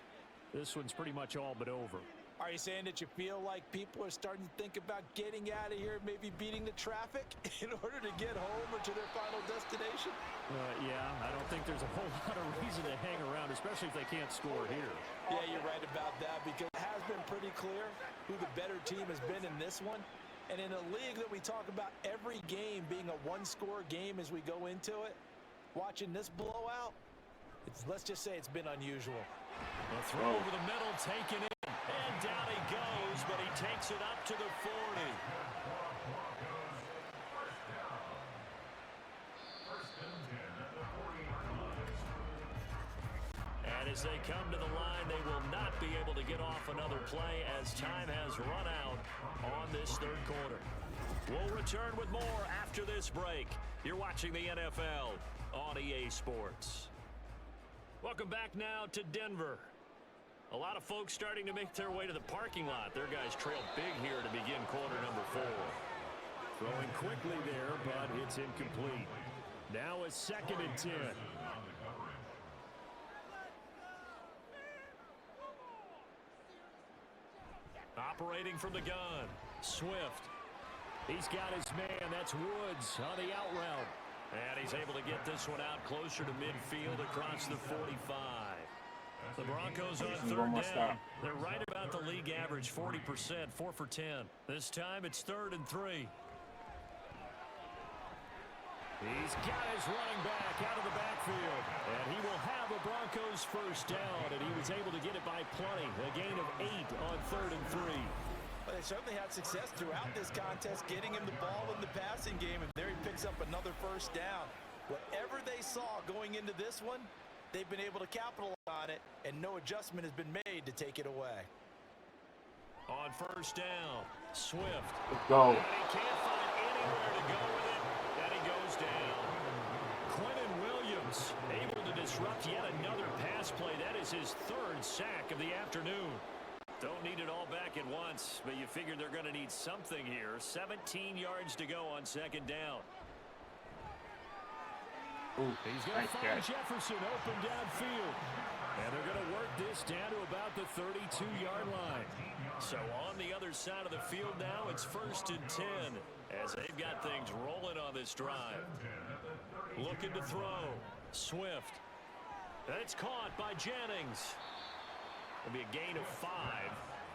this one's pretty much all but over. Are you saying that you feel like people are starting to think about getting out of here, maybe beating the traffic in order to get home or to their final destination? Yeah, I don't think there's a whole lot of reason to hang around, especially if they can't score here. Yeah, you're right about that, because it has been pretty clear who the better team has been in this one. And in a league that we talk about every game being a one-score game as we go into it, watching this blowout, let's just say it's been unusual. A throw over the middle, taken in, and down he goes, but he takes it up to the 40. And as they come to the line, they will not be able to get off another play as time has run out on this 3rd quarter. We'll return with more after this break. You're watching the NFL on EA Sports. Welcome back now to Denver. A lot of folks starting to make their way to the parking lot. Their guys trailed big here to begin quarter number 4. Throwing quickly there, but it's incomplete. Now a 2nd and 10. Operating from the gun, Swift. He's got his man, that's Woods on the out route. And he's able to get this one out closer to midfield across the 45. The Broncos on 3rd down. They're right about the league average, 40%, 4 for 10. This time it's 3rd and 3. He's got his running back out of the backfield. And he will have a Broncos first down. And he was able to get it by plenty. A gain of 8 on 3rd and 3. Well, they certainly had success throughout this contest, getting him the ball in the passing game. And there he picks up another first down. Whatever they saw going into this one, they've been able to capitalize on it, and no adjustment has been made to take it away. On first down, Swift. Let's go. And he can't find anywhere to go with it, and he goes down. Quentin Williams able to disrupt yet another pass play. That is his third sack of the afternoon. Don't need it all back at once, but you figure they're going to need something here. 17 yards to go on second down. Ooh, He's going to nice find catch. Jefferson open downfield. And they're going to work this down to about the 32-yard line. So on the other side of the field now, it's 1st and 10 as they've got things rolling on this drive. Looking to throw. Swift. That's caught by Jennings. It'll be a gain of 5,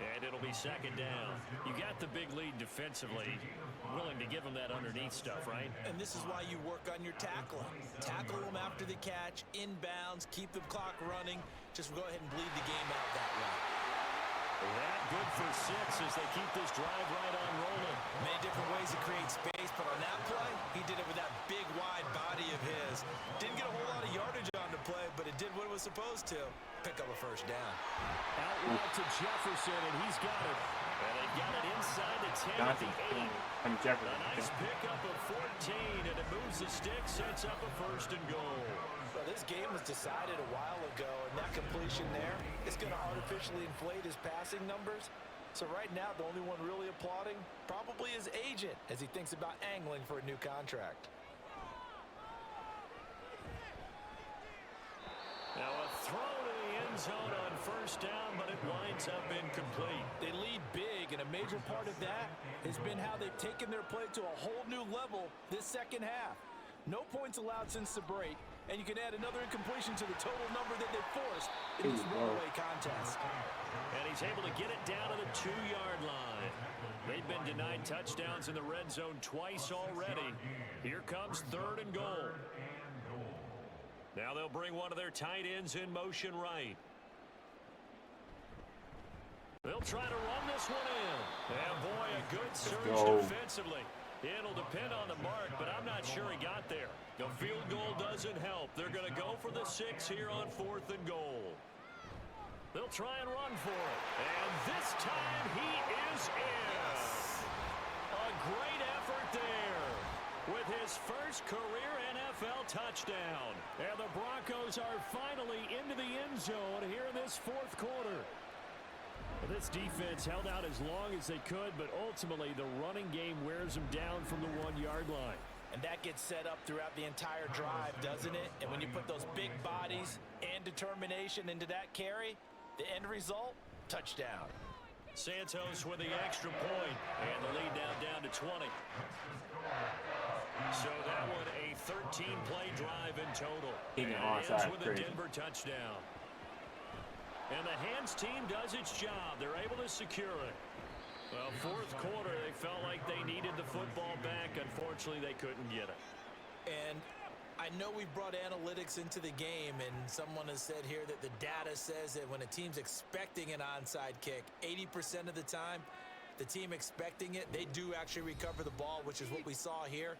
and it'll be second down. You got the big lead defensively. Willing to give them that underneath stuff, right? And this is why you work on your tackling. Tackle them after the catch, inbounds, keep the clock running. Just go ahead and bleed the game out that way. That good for 6 as they keep this drive right on rolling. Many different ways to create space, but on that play, he did it with that big, wide body of his. Didn't get a whole lot of yardage on the play, but it did what it was supposed to. Pick up a first down. Out wide to Jefferson, and he's got it. And they've got it inside the 10 at the 8. I'm A Jefferson. nice pickup of 14, and it moves the stick, sets up a 1st and goal. Well, this game was decided a while ago, and that completion there is going to artificially inflate his passing numbers. So right now, the only one really applauding probably his agent as he thinks about angling for a new contract. Now a throw to the end zone on first down, but it winds up incomplete. They lead big, and a major part of that has been how they've taken their play to a whole new level this second half. No points allowed since the break, and you can add another incompletion to the total number that they forced in this runaway contest. And he's able to get it down to the 2-yard line. They've been denied touchdowns in the red zone twice already. Here comes 3rd and goal. Now they'll bring one of their tight ends in motion right. They'll try to run this one in. And boy, a good surge defensively. It'll depend on the mark, but I'm not sure he got there. The field goal doesn't help. They're going to go for the 6 here on 4th and goal. They'll try and run for it. And this time he is in. A great effort there with his first career NFL touchdown. And the Broncos are finally into the end zone here in this 4th quarter. This defense held out as long as they could, but ultimately the running game wears them down from the 1-yard line. And that gets set up throughout the entire drive, doesn't it? And when you put those big bodies and determination into that carry, the end result, touchdown. Santos with the extra point, and the lead now down to 20. So that one a 13-play drive in total. And it ends with a Denver touchdown. And the hands team does its job. They're able to secure it. Well, 4th quarter, they felt like they needed the football back. Unfortunately, they couldn't get it. And I know we brought analytics into the game, and someone has said here that the data says that when a team's expecting an onside kick, 80% of the time, the team expecting it, they do actually recover the ball, which is what we saw here.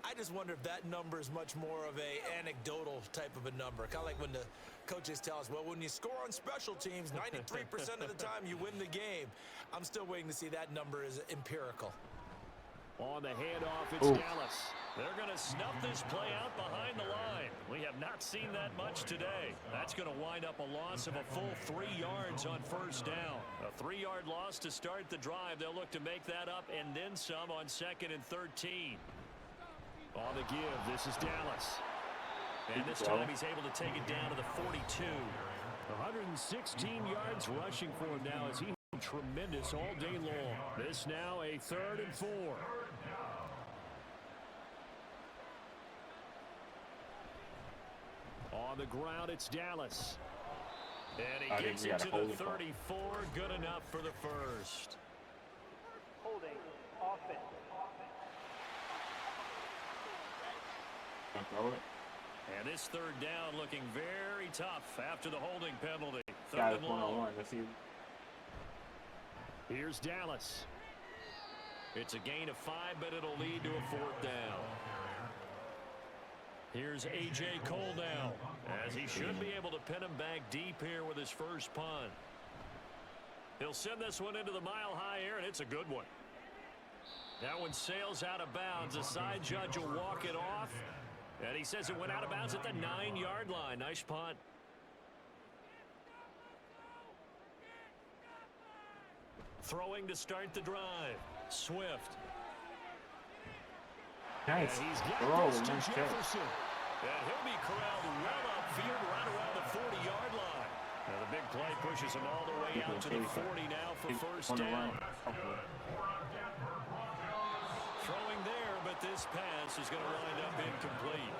I just wonder if that number is much more of a anecdotal type of a number. Kind of like when the coaches tell us, well, when you score on special teams, 93% of the time you win the game. I'm still waiting to see that number is empirical. On the handoff, it's Dallas. They're going to snuff this play out behind the line. We have not seen that much today. That's going to wind up a loss of a full 3 yards on first down. A 3-yard loss to start the drive. They'll look to make that up and then some on 2nd and 13. On the give, this is Dallas. And this time he's able to take it down to the 42. 116 yards rushing for him now as he tremendous all day long. This now a 3rd and 4. On the ground, it's Dallas. And he gets it to the 34. Good enough for the first. Holding. Offense. And this 3rd down looking very tough after the holding penalty. 3rd and long. Let's see. Here's Dallas. It's a gain of 5, but it'll lead to a 4th down. Here's A.J. Cole now, as he should be able to pin him back deep here with his first punt. He'll send this one into the mile-high air, and it's a good one. That one sails out of bounds. The side judge will walk it off, and he says it went out of bounds at the 9-yard line. Nice punt. Throwing to start the drive. Swift. Nice. And he's Throw. this to Nice catch. Jefferson. And he'll be corralled well upfield right around the 40-yard line. Now the big play pushes him all the way out to the 40 now for first down. Throwing there, but this pass is going to wind up incomplete.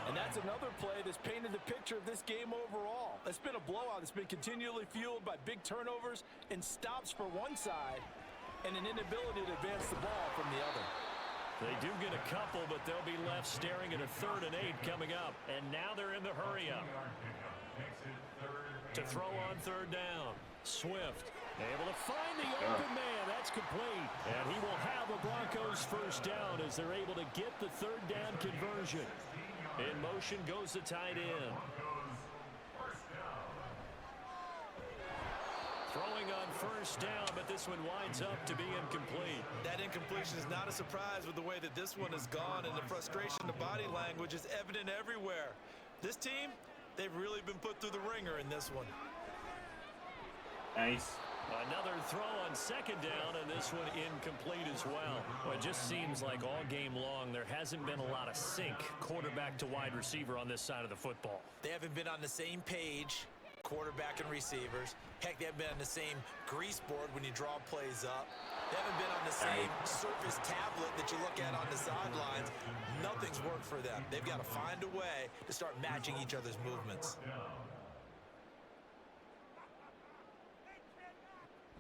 And that's another play that's painted the picture of this game overall. It's been a blowout. It's been continually fueled by big turnovers and stops for one side and an inability to advance the ball from the other. They do get a couple, but they'll be left staring at a 3rd and 8 coming up. And now they're in the hurry-up. To throw on 3rd down. Swift able to find the open man. That's complete. And he will have a Broncos first down as they're able to get the 3rd down conversion. In motion goes the tight end. Throwing on first down, but this one winds up to be incomplete. That incompletion is not a surprise with the way that this one has gone, and the frustration, the body language is evident everywhere. This team, they've really been put through the ringer in this one. Nice. Another throw on 2nd down, and this one incomplete as well. Well, it just seems like all game long there hasn't been a lot of sync quarterback to wide receiver on this side of the football. They haven't been on the same page, quarterback and receivers. Heck, they haven't been on the same grease board when you draw plays up. They haven't been on the same surface tablet that you look at on the sidelines. Nothing's worked for them. They've got to find a way to start matching each other's movements.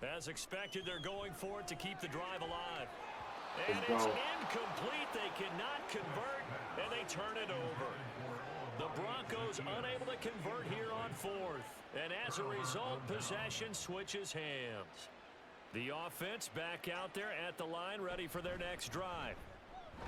As expected, they're going for it to keep the drive alive. And it's incomplete. They cannot convert, and they turn it over. The Broncos unable to convert here on 4th. And as a result, possession switches hands. The offense back out there at the line, ready for their next drive.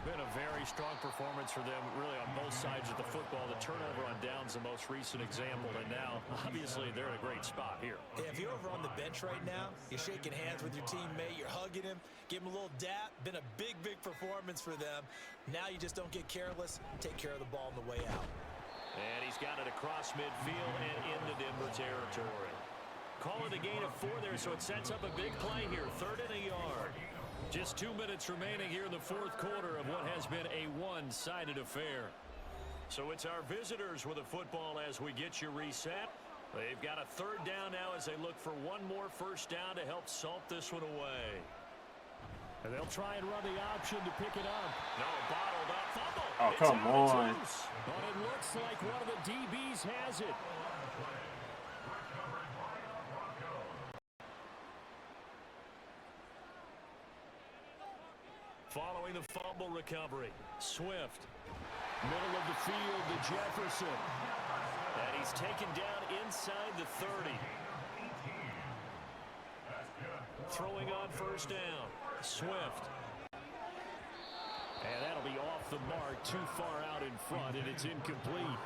Been a very strong performance for them, really, on both sides of the football. The turnover on downs, the most recent example, and now, obviously, they're in a great spot here. Yeah, if you're over on the bench right now, you're shaking hands with your teammate, you're hugging him, give him a little dap. Been a big, big performance for them. Now you just don't get careless, take care of the ball on the way out. And he's got it across midfield and into Denver territory. Call it a gain of 4 there, so it sets up a big play here, 3rd and a yard. Just 2 minutes remaining here in the 4th quarter of what has been a one-sided affair. So it's our visitors with the football as we get you reset. They've got a 3rd down now as they look for one more first down to help salt this one away. And they'll try and run the option to pick it up. No, bottled up. Fumble. Oh, come on. But it looks like one of the DBs has it. Following the fumble recovery, Swift, middle of the field to Jefferson. And he's taken down inside the 30. Throwing on first down, Swift. And that'll be off the mark, too far out in front, and it's incomplete.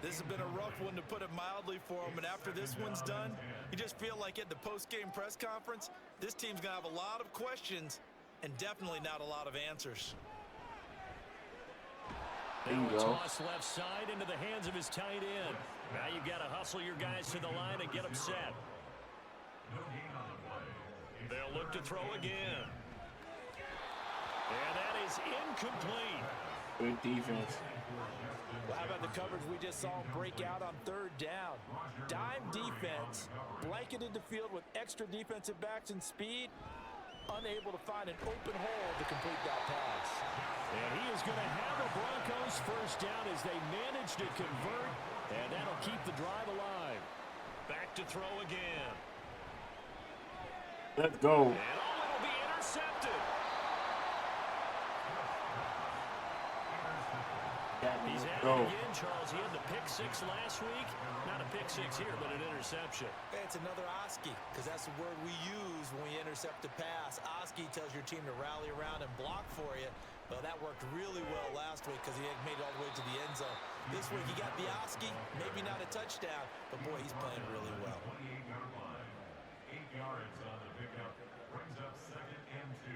This has been a rough one, to put it mildly, for them. And after this one's done, you just feel like at the post-game press conference, this team's going to have a lot of questions and definitely not a lot of answers. Now a toss left side into the hands of his tight end. Now you've got to hustle your guys to the line and get them set. They'll look to throw again. And that is incomplete. Good defense. Well, how about the coverage we just saw him break out on 3rd down? Dime defense, blanketed the field with extra defensive backs and speed, unable to find an open hole to complete that pass. And he is going to have the Broncos first down as they manage to convert, and that'll keep the drive alive. Back to throw again. Let's go. And it'll be intercepted. He's at it again, Charles. He had the pick 6 last week. Not a pick 6 here, but an interception. Hey, it's another Oski, because that's the word we use when we intercept a pass. Oski tells your team to rally around and block for you. Well, that worked really well last week because he had made it all the way to the end zone. This week he got Biaski, maybe not a touchdown, but boy, he's playing really well. 28-yard line. 8 yards on the pickup. Brings up 2nd and 2.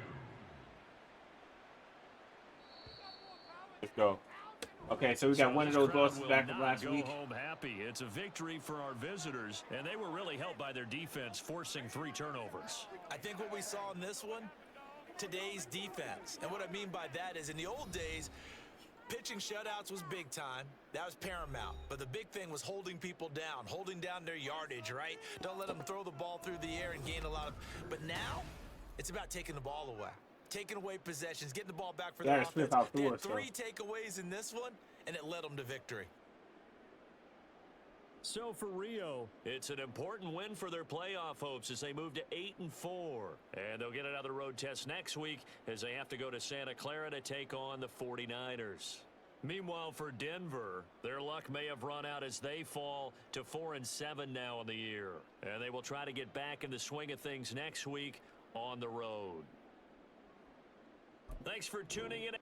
Let's go. Okay, so we got one of those losses back from last week. Home happy. It's a victory for our visitors, and they were really helped by their defense, forcing 3 turnovers. I think what we saw in this one, today's defense. And what I mean by that is in the old days, pitching shutouts was big time. That was paramount. But the big thing was holding people down, holding down their yardage, right? Don't let them throw the ball through the air and gain a lot of... But now, it's about taking the ball away. Taking away possessions, getting the ball back for their offense. They had 3 takeaways in this one, and it led them to victory. So for Rio, it's an important win for their playoff hopes as they move to 8-4. And they'll get another road test next week as they have to go to Santa Clara to take on the 49ers. Meanwhile, for Denver, their luck may have run out as they fall to 4-7 now in the year. And they will try to get back in the swing of things next week on the road. Thanks for tuning in.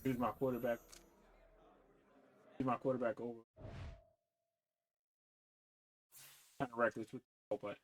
Use my quarterback. Use my quarterback over. Kind of reckless with the ball, but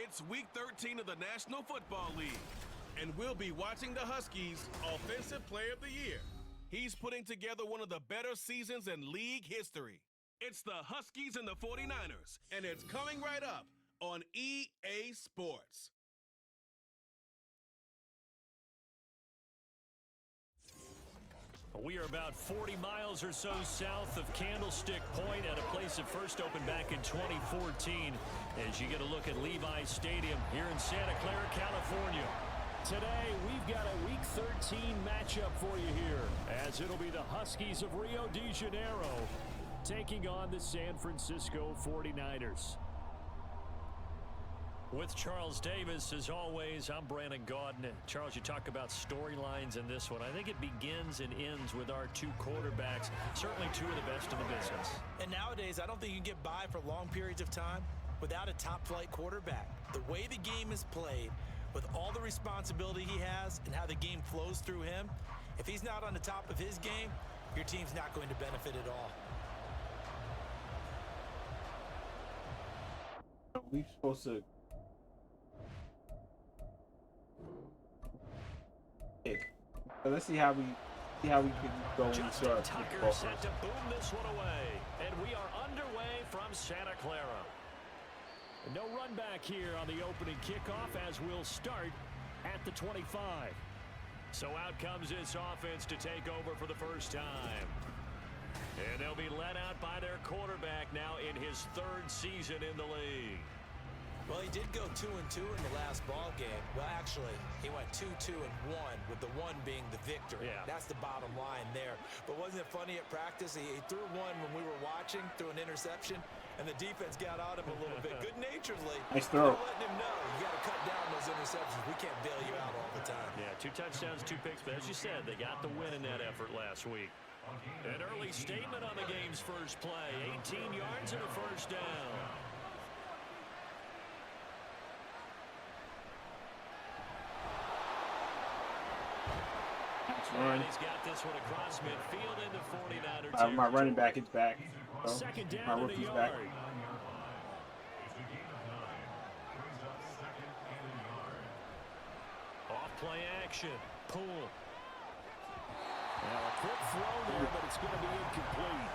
It's Week 13 of the National Football League, and we'll be watching the Huskies' Offensive Player of the Year. He's putting together one of the better seasons in league history. It's the Huskies and the 49ers, and it's coming right up on EA Sports. We are about 40 miles or so south of Candlestick Point at a place that first opened back in 2014 as you get a look at Levi Stadium here in Santa Clara, California. Today, we've got a Week 13 matchup for you here as it'll be the Huskies of Rio de Janeiro taking on the San Francisco 49ers. With Charles Davis, as always, I'm Brandon Gaudin. Charles, you talk about storylines in this one. I think it begins and ends with our two quarterbacks, certainly two of the best in the business. And nowadays, I don't think you can get by for long periods of time without a top-flight quarterback. The way the game is played, with all the responsibility he has and how the game flows through him, if he's not on the top of his game, your team's not going to benefit at all. We're supposed to pick. So let's see how we can go and Justin start. Tucker set to boom this one away, and we are underway from Santa Clara. No run back here on the opening kickoff as we'll start at the 25. So out comes this offense to take over for the first time. And they'll be led out by their quarterback now in his third season in the league. Well, he did go 2-2 in the last ball game. Well, actually, he went 2-2-1, with the one being the victory. Yeah. That's the bottom line there. But wasn't it funny at practice? He threw one when we were watching, threw an interception, and the defense got on him a little bit. Good-naturedly. Nice throw. Letting him know, you got to cut down those interceptions. We can't bail you out all the time. Yeah, 2 touchdowns, 2 picks. But as you said, they got the win in that effort last week. An early statement on the game's first play. 18 yards and a first down. Run. He's got this one across midfield in the 49er. My running back is back. So Second my down and a rookie's back. yard. Off play action. Poole. Now a quick throw there, but it's going to be incomplete.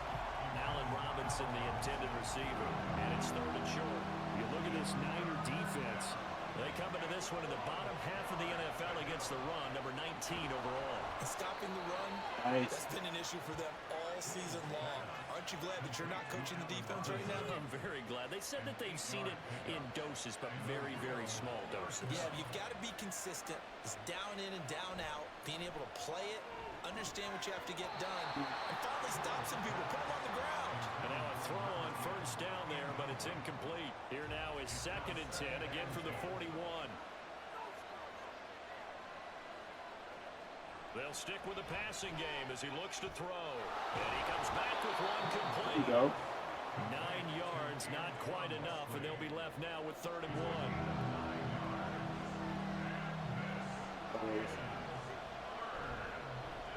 Allen Robinson, the intended receiver. And it's third and short. You look at this Niner defense. They come into this one in the bottom half of the NFL against the run, number 19 overall. And stopping the run, Nice. that's been an issue for them all season long. Aren't you glad that you're not coaching the defense right now? I'm very glad. They said that they've seen it in doses, but very, very small doses. Yeah, you've got to be consistent. It's down in and down out, being able to play it, understand what you have to get done, and finally stop some people, put them on the ground. And now a throw on first down there, but it's incomplete. Here now is 2nd and 10, again from the 41. They'll stick with the passing game as he looks to throw. And he comes back with one complete. There you go. 9 yards, not quite enough, and they'll be left now with 3rd and 1.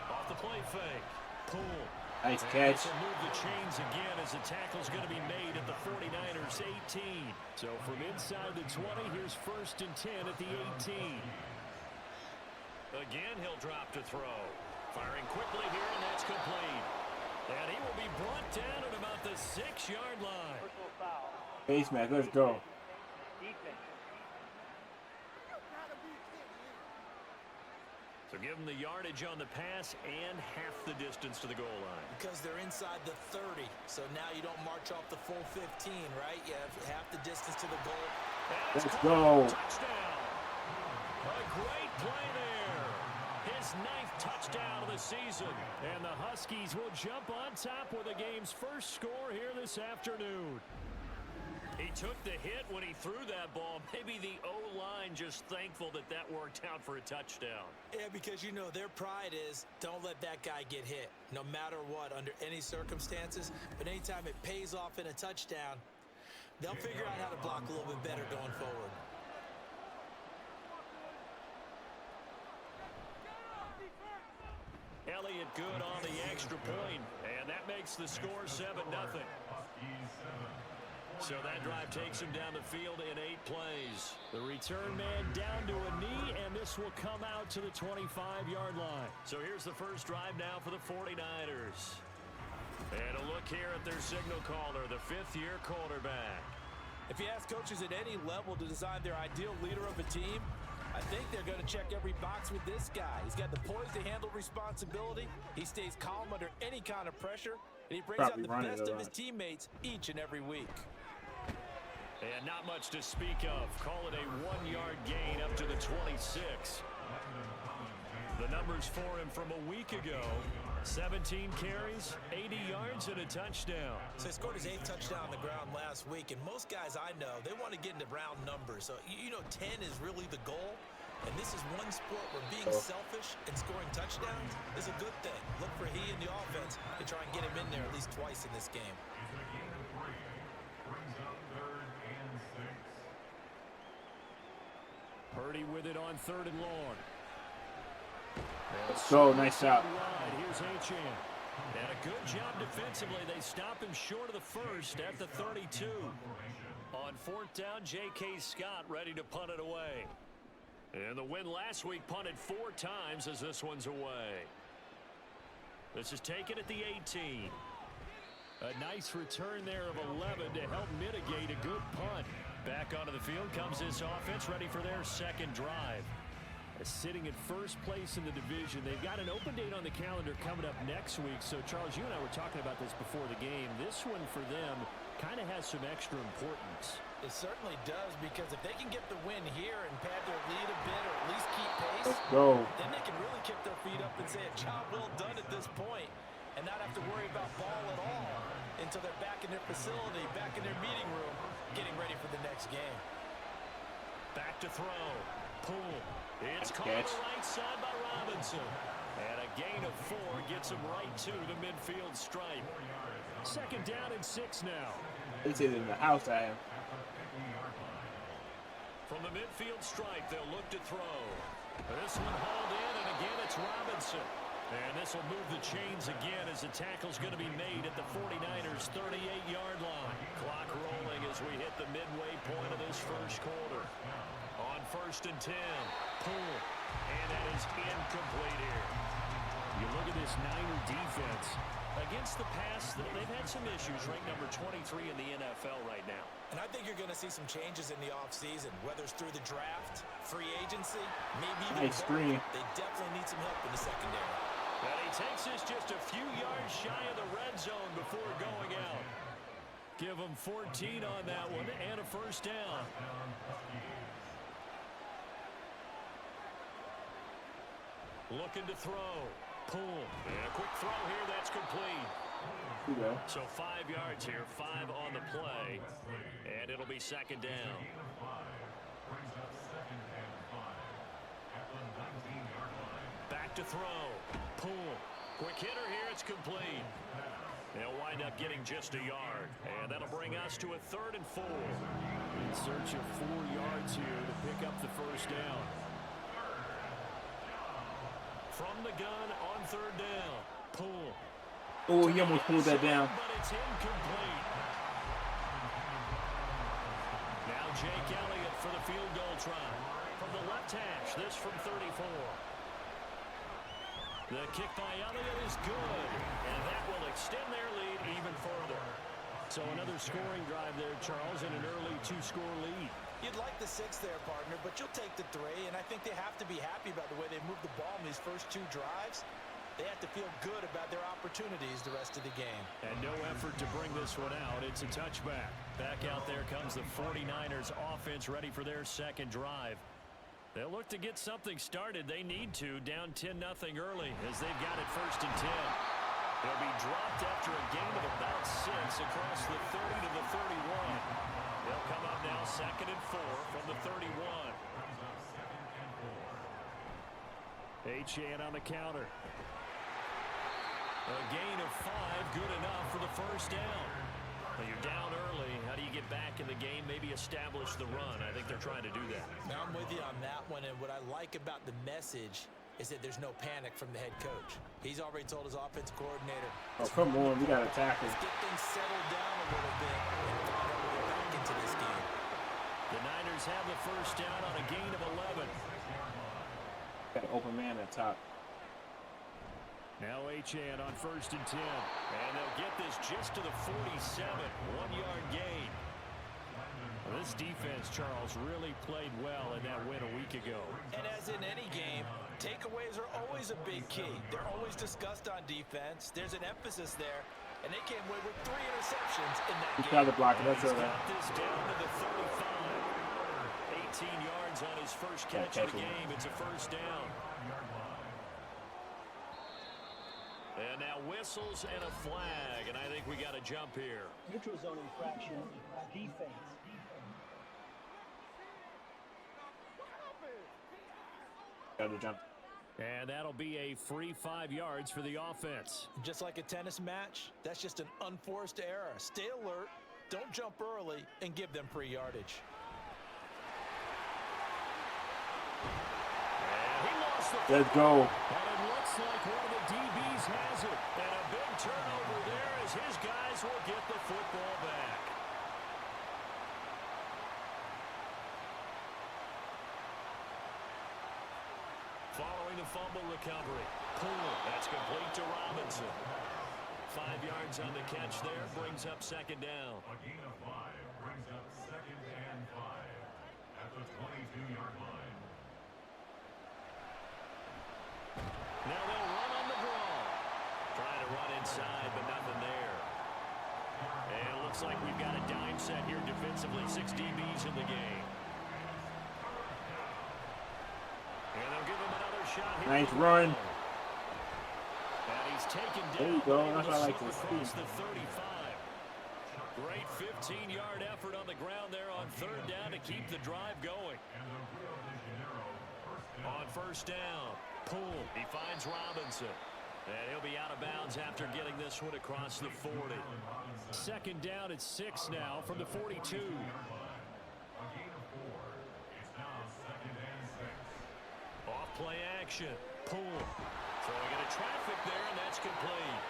Off the play fake. Poole. Nice catch. Will move the chains again as the tackle's going to be made at the 49ers 18. So from inside the 20, here's 1st and 10 at the 18. Again, he'll drop to throw. Firing quickly here, and that's complete. And he will be brought down at about the 6-yard line. Personal foul. Face mask, let's go. Defense. So give them the yardage on the pass and half the distance to the goal line. Because they're inside the 30, so now you don't march off the full 15, right? You have half the distance to the goal. Let's go. Touchdown. A great play there. His 9th touchdown of the season. And the Huskies will jump on top with the game's first score here this afternoon. He took the hit when he threw that ball. Maybe the O-line just thankful that that worked out for a touchdown. Yeah, because you know their pride is don't let that guy get hit, no matter what, under any circumstances. But anytime it pays off in a touchdown, they'll figure out how to block a little bit better going forward. Elliott good on the extra point, and that makes the score 7-0. So that drive takes him down the field in 8 plays. The return man down to a knee, and this will come out to the 25-yard line. So here's the first drive now for the 49ers. And a look here at their signal caller, the 5th-year quarterback. If you ask coaches at any level to design their ideal leader of a team, I think they're going to check every box with this guy. He's got the poise to handle responsibility. He stays calm under any kind of pressure, and he brings out the best of his teammates each and every week. And not much to speak of. Call it a 1-yard gain up to the 26. The numbers for him from a week ago: 17 carries, 80 yards, and a touchdown. So he scored his 8th touchdown on the ground last week, and most guys I know, they want to get into round numbers. So, 10 is really the goal, and this is one sport where being selfish and scoring touchdowns is a good thing. Look for he and the offense to try and get him in there at least twice in this game. Purdy with it on 3rd and long. Let's go. Nice shot. Here's Achane. And a good job defensively. They stop him short of the first at the 32. On 4th down, J.K. Scott ready to punt it away. And the win last week punted 4 times as this one's away. This is taken at the 18. A nice return there of 11 to help mitigate a good punt. Back onto the field comes this offense, ready for their second drive. Sitting at first place in the division. They've got an open date on the calendar coming up next week. So, Charles, you and I were talking about this before the game. This one for them kind of has some extra importance. It certainly does, because if they can get the win here and pad their lead a bit or at least keep pace, Let's go. then they can really kick their feet up and say a job well done at this point and not have to worry about ball at all until they're back in their facility, back in their meeting room, getting ready for the next game. Back to throw. Pull. It's caught on the right side by Robinson. And a gain of 4 gets him right to the midfield stripe. 2nd down and 6 now. It's in the house I am. From the midfield stripe, they'll look to throw. This one hauled in, and again it's Robinson. And this will move the chains again as the tackle's going to be made at the 49ers' 38-yard line. Clock rolling as we hit the midway point of this first quarter. On 1st and 10, pull, and that is incomplete here. You look at this Niner defense. Against the pass, they've had some issues, ranked number 23 in the NFL right now. And I think you're going to see some changes in the offseason, whether it's through the draft, free agency, maybe even nice screen. They definitely need some help in the secondary. And he takes this just a few yards shy of the red zone before going out. Give him 14 on that one and a 1st down. Looking to throw. Pull. And a quick throw here. That's complete. So 5 yards here. 5 on the play. And it'll be 2nd down. Back to throw. Pull. Quick hitter here. It's complete. They'll wind up getting just a yard. And that'll bring us to a 3rd and 4. In search of 4 yards here to pick up the 1st down. From the gun on 3rd down. Pull. Oh, he almost pulled that down. But it's incomplete. Now Jake Elliott for the field goal try. From the left hash, this from 34. The kick by Elliott is good, and that will extend their lead even further. So another scoring drive there, Charles, and an early 2-score lead. You'd like the 6 there, partner, but you'll take the 3, and I think they have to be happy about the way they moved the ball in these first 2 drives. They have to feel good about their opportunities the rest of the game. And no effort to bring this one out. It's a touchback. Back out there comes the 49ers offense ready for their 2nd drive. They'll look to get something started. They need to, down 10-0 early as they've got it 1st and 10. They'll be dropped after a gain of about 6 across the 30 to the 31. They'll come up now 2nd and 4 from the 31. Achane on the counter. A gain of 5, good enough for the 1st down. Well, you're down early. How do you get back in the game? Maybe establish the run. I think they're trying to do that. Now I'm with you on that one, and what I like about the message is that there's no panic from the head coach. He's already told his offensive coordinator, Oh, come on. We got to tackle. let's get things settled down a little bit and find out where into this game. The Niners have the first down on a gain of 11. Got an open man at top. Now Achane on 1st and 10. And they'll get this just to the 47. 1-yard gain. Well, this defense, Charles, really played well in that win a week ago. And as in any game, takeaways are always a big key. They're always discussed on defense. There's an emphasis there. And they came away with 3 interceptions in that He game. tried to block it. That's He's all right. got this down to the 35. 18 yards on his first catch of the game. It's a first down. And now whistles and a flag. And I think we got a jump here. Neutral zone infraction, defense. Got to jump. And that'll be a free 5 yards for the offense. Just like a tennis match, that's just an unforced error. Stay alert, don't jump early, and give them free yardage. And he lost the Let's go. And it looks like one of the DBs has it. And a big turnover there as his guys will get the football back. Following the fumble recovery. Poole, that's complete to Robinson. 5 yards on the catch there, brings up second down. A gain of 5 brings up 2nd and 5 at the 22-yard line. Now they'll run on the draw. Trying to run inside, but nothing there. And it looks like we've got a dime set here defensively. 6 DBs in the game. And they'll give him another shot here. Nice run. And he's taken down. There you go. Able That's what I like to across see. the 35. Great 15-yard effort on the ground there on 3rd down to keep the drive going. On 1st down, Poole, he finds Robinson. And he'll be out of bounds after getting this one across the 40. 2nd down at 6 now from the 42. A gain of 4. It's now 2nd and 6. Off play action, Poole. Throwing into traffic there, and that's complete.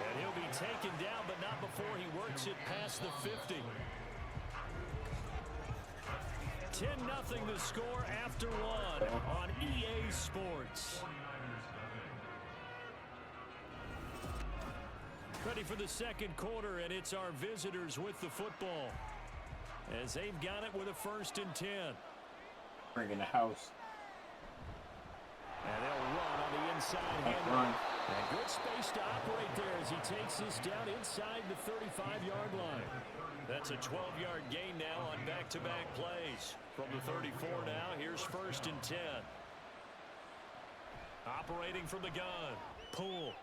And he'll be taken down, but not before he works it past the 50. 10-0 the score after 1 on EA Sports. Ready for the 2nd quarter, and it's our visitors with the football. As they've got it with a 1st and 10. Bringing the house. And they'll run on the inside Nice handle. run. And good space to operate there as he takes this down inside the 35-yard line. That's a 12-yard gain now on back-to-back plays. From the 34 now, here's 1st and 10. Operating from the gun, Poole.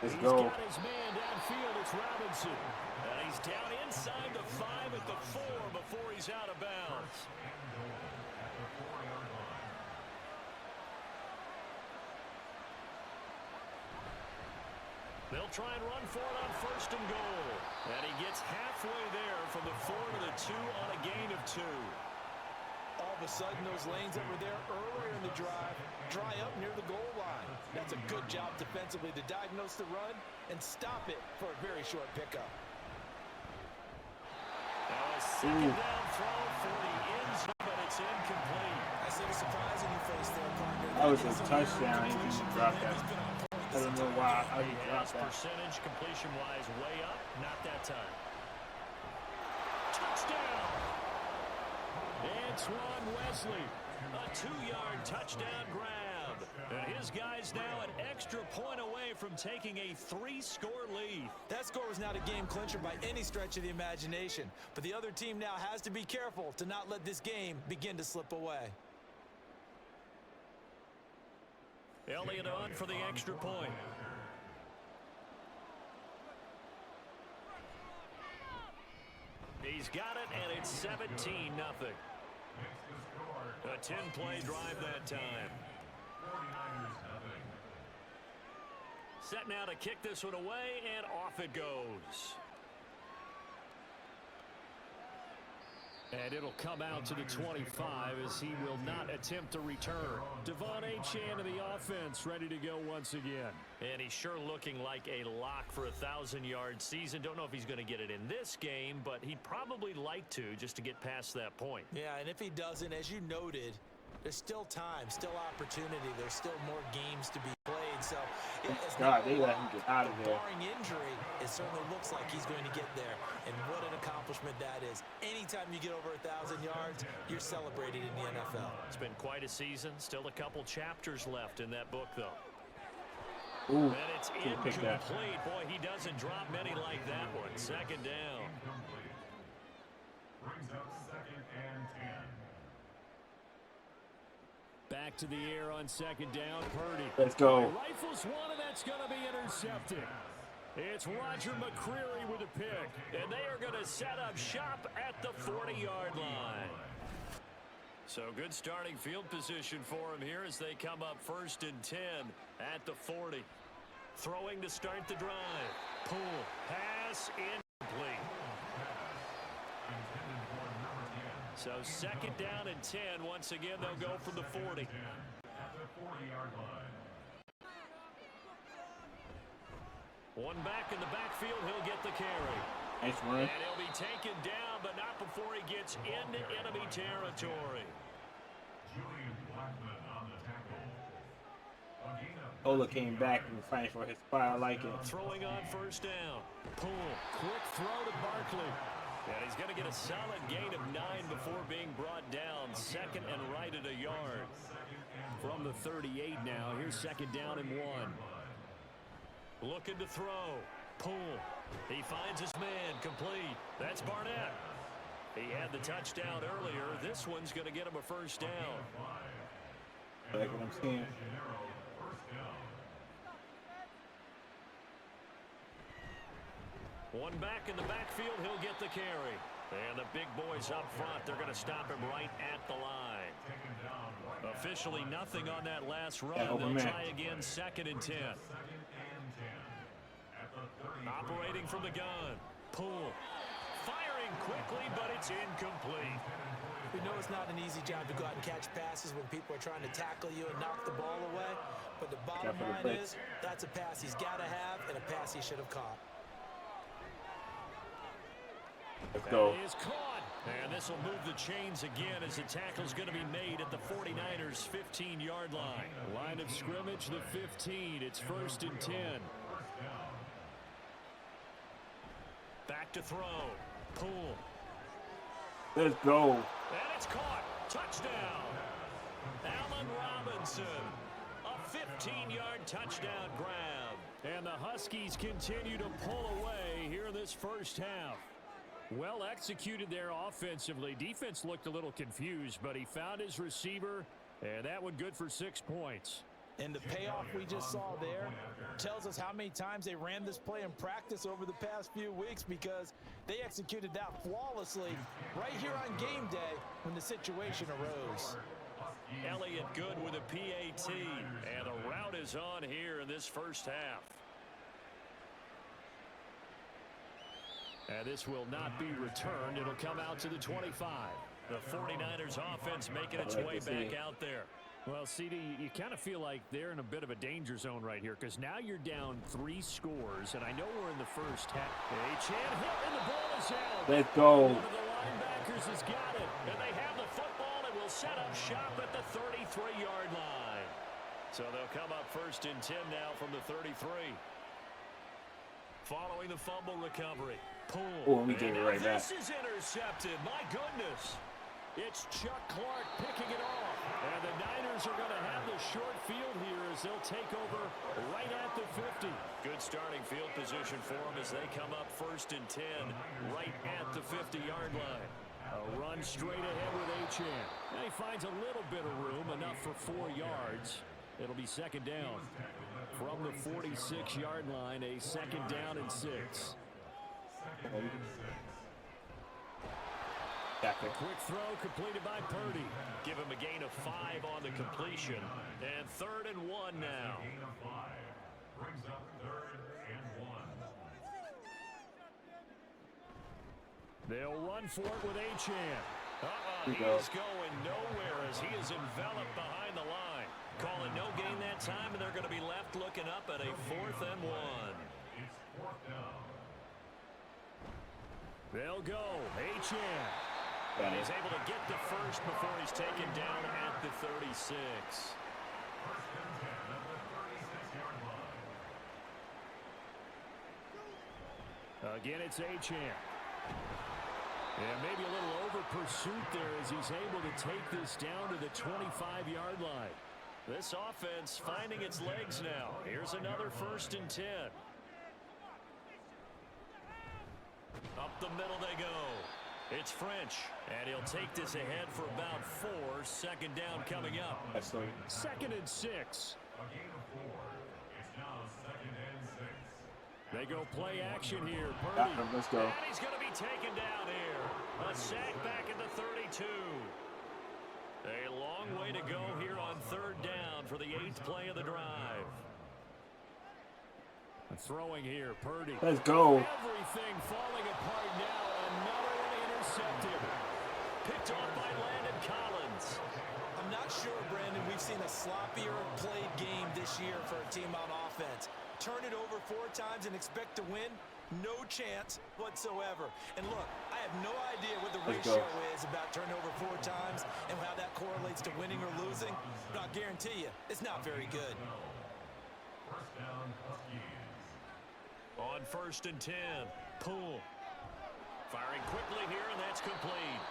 Let's He's go. got his man downfield, it's Robinson. And he's down inside the 5 at the 4 before he's out of bounds. They'll try and run for it on 1st and goal. And he gets halfway there from the 4 to the 2 on a gain of 2. All of a sudden, those lanes that were there earlier in the drive dry up near the goal line. That's a good job defensively to diagnose the run and stop it for a very short pickup. Now a 2nd down throw for the end zone, but it's incomplete. I see the surprise in your face there, partner. That was a touchdown. He just dropped that. I don't know why. How he His dropped that. percentage completion-wise way up, not that time. Touchdown! Antoine Wesley, a 2-yard touchdown grab. And his guys now an extra point away from taking a 3-score lead. That score was not a game clincher by any stretch of the imagination, but the other team now has to be careful to not let this game begin to slip away. Elliott on for the extra point. He's got it, and it's 17-0. A 10-play drive that time. Set now to kick this one away, and off it goes. And it'll come out to the 25 as he will not attempt to return. Devon Achane of the offense ready to go once again. And he's sure looking like a lock for a 1,000-yard season. Don't know if he's going to get it in this game, but he'd probably like to just to get past that point. Yeah, and if he doesn't, as you noted, there's still time, still opportunity. There's still more games to be played. So, God, they let him get out of there. Barring injury, it certainly looks like he's going to get there. And what an accomplishment that is. Anytime you get over 1,000 yards, you're celebrated in the NFL. It's been quite a season. Still a couple chapters left in that book, though. Ooh, and it's incomplete. Boy, he doesn't drop many like that one. Second down. Incomplete. Brings up 2nd and 10. Back to the air on 2nd down. Purdy. Let's go. Rifles one, and that's going to be intercepted. It's Roger McCreary with a pick, and they are going to set up shop at the 40-yard line. So good starting field position for him here as they come up 1st and 10 at the 40. Throwing to start the drive. Pull. Pass incomplete. So 2nd down and 10. Once again, they'll go from the 40. At the 40-yard line. One back in the backfield. He'll get the carry. Nice run. And he'll be taken down, but not before he gets into enemy territory. Julian Blackman on the tackle. Ola came back and fighting for his spot. I like it. Throwing on 1st down. Pull. Quick throw to Barkley. And he's going to get a solid gain of 9 before being brought down. 2nd and right at a yard. From the 38 now. Here's 2nd down and 1. Looking to throw. Pull. He finds his man. Complete. That's Barnett. He had the touchdown earlier. This one's going to get him a 1st down. I like what I'm seeing. One back in the backfield. He'll get the carry. And the big boys up front, they're going to stop him right at the line. Officially nothing on that last run. They'll try again 2nd and 10. Operating from the gun. Pull. Firing quickly, but it's incomplete. We know it's not an easy job to go out and catch passes when people are trying to tackle you and knock the ball away. But the bottom line is, that's a pass he's got to have and a pass he should have caught. Let's go. That is caught. And this will move the chains again as the tackle's going to be made at the 49ers' 15-yard line. Line of scrimmage, the 15. It's 1st and 10. Back to throw. Pull. Let's go. And it's caught. Touchdown. Allen Robinson. A 15-yard touchdown grab. And the Huskies continue to pull away here in this first half. Well executed there offensively. Defense looked a little confused, but he found his receiver, and that one good for 6 points. And the payoff we just saw there tells us how many times they ran this play in practice over the past few weeks, because they executed that flawlessly right here on game day when the situation arose. Elliott good with a PAT, and the route is on here in this first half. And this will not be returned. It'll come out to the 25. The 49ers offense making its way back out there. Well, CD, you kind of feel like they're in a bit of a danger zone right here, because now you're down 3 scores, and I know we're in the first half. Achane hit, and the ball is out. Let's go. One of the linebackers has got it, and they have the football, and will set up shop at the 33-yard line. So they'll come up 1st and 10 now from the 33. Following the fumble recovery. Pull. Oh, we gave it right back. This is intercepted. My goodness. It's Chuck Clark picking it off. And the Niners are going to have the short field here as they'll take over right at the 50. Good starting field position for them as they come up 1st and 10 right at the 50-yard line. A run straight ahead with Achane. And he finds a little bit of room, enough for 4 yards. It'll be 2nd down. From the 46-yard line, a 2nd down and 6. A quick throw completed by Purdy. Give him a gain of 5 on the completion. And 3rd and 1 now. Brings up 3rd and 1. They'll run for it with Achane. Here we go. He's going nowhere as he is enveloped behind the line. Calling no gain that time, and they're going to be left looking up at a 4th and 1. It's 4th down. They'll go. Achane. And he's able to get the first before he's taken down at the 36. First and 10 at the 36-yard line. Again, it's Achane. And maybe a little over pursuit there as he's able to take this down to the 25-yard line. This offense finding its legs now. Here's another 1st and 10. Up the middle they go. It's French, and he'll take this ahead for about 4. 2nd down coming up. 2nd and 6. A gain of 4. It's now 2nd and 6. They go play action here. Purdy. Let's go. And he's going to be taken down here. A sack back at the 32. A long way to go here on 3rd down for the 8th play of the drive. Throwing here, Purdy. Let's go. Everything falling apart now. Another one intercepted. Picked off by Landon Collins. I'm not sure, Brandon, we've seen a sloppier played game this year for a team on offense. Turn it over 4 times and expect to win? No chance whatsoever. And look, I have no idea what the ratio is about turnover 4 times and how that correlates to winning or losing, but I'll guarantee you, it's not very good. First down, Huskies. On 1st and 10, Poole. Firing quickly here, and that's complete.